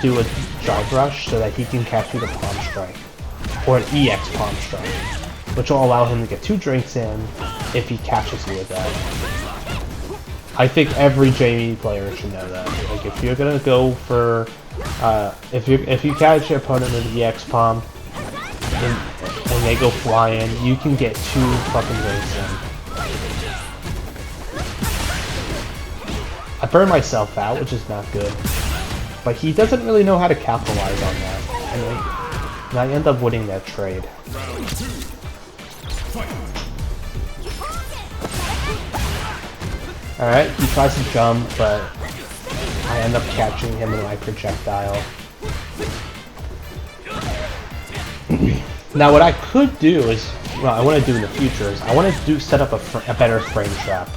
do a drive rush so that he can catch you the palm strike. Or an EX palm strike, which will allow him to get 2 drinks in if he catches you with that. I think every Jamie player should know that. Like, if you're gonna go for, if you catch your opponent with an EX palm and they go flying, you can get 2 fucking drinks in. I burned myself out, which is not good, but he doesn't really know how to capitalize on that. And I end up winning that trade. Alright, he tries to jump, but I end up catching him with my projectile. Now what I could do is, well, I want to do in the future is, I want to set up a better frame trap.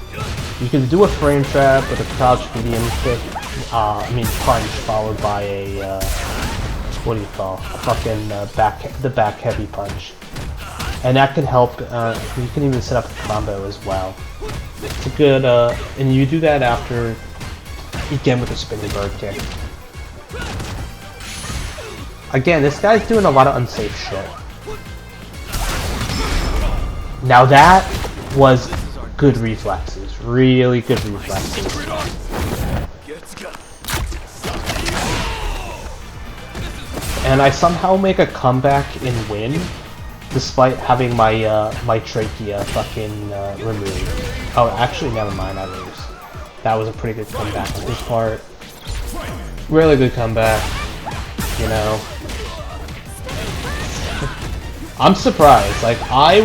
You can do a frame trap with a crouch medium kick, punch, followed by a, what do you call, a fucking back heavy punch. And that can help, you can even set up a combo as well. It's a good, and you do that after, again with a spinning bird kick. Again, this guy's doing a lot of unsafe shit. Now that was good reflexes, really good reflexes. And I somehow make a comeback and win, despite having my my trachea fucking removed. Oh, actually, never mind, I lose. That was a pretty good comeback on his part. Really good comeback, you know. I'm surprised. Like I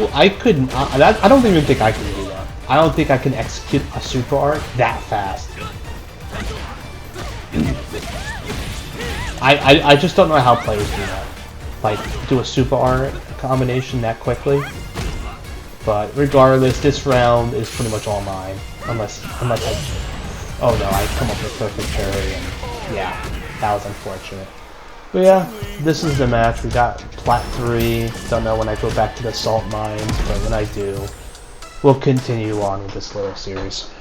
don't even think I can do that. I don't think I can execute a super art that fast. I just don't know how players do that. Like, do a super art combination that quickly. But regardless, this round is pretty much all mine. Unless I... Oh no, I come up with perfect parry, and yeah, that was unfortunate. But yeah, this is the match. We got plat 3. Don't know when I go back to the salt mines, but when I do, we'll continue on with this little series.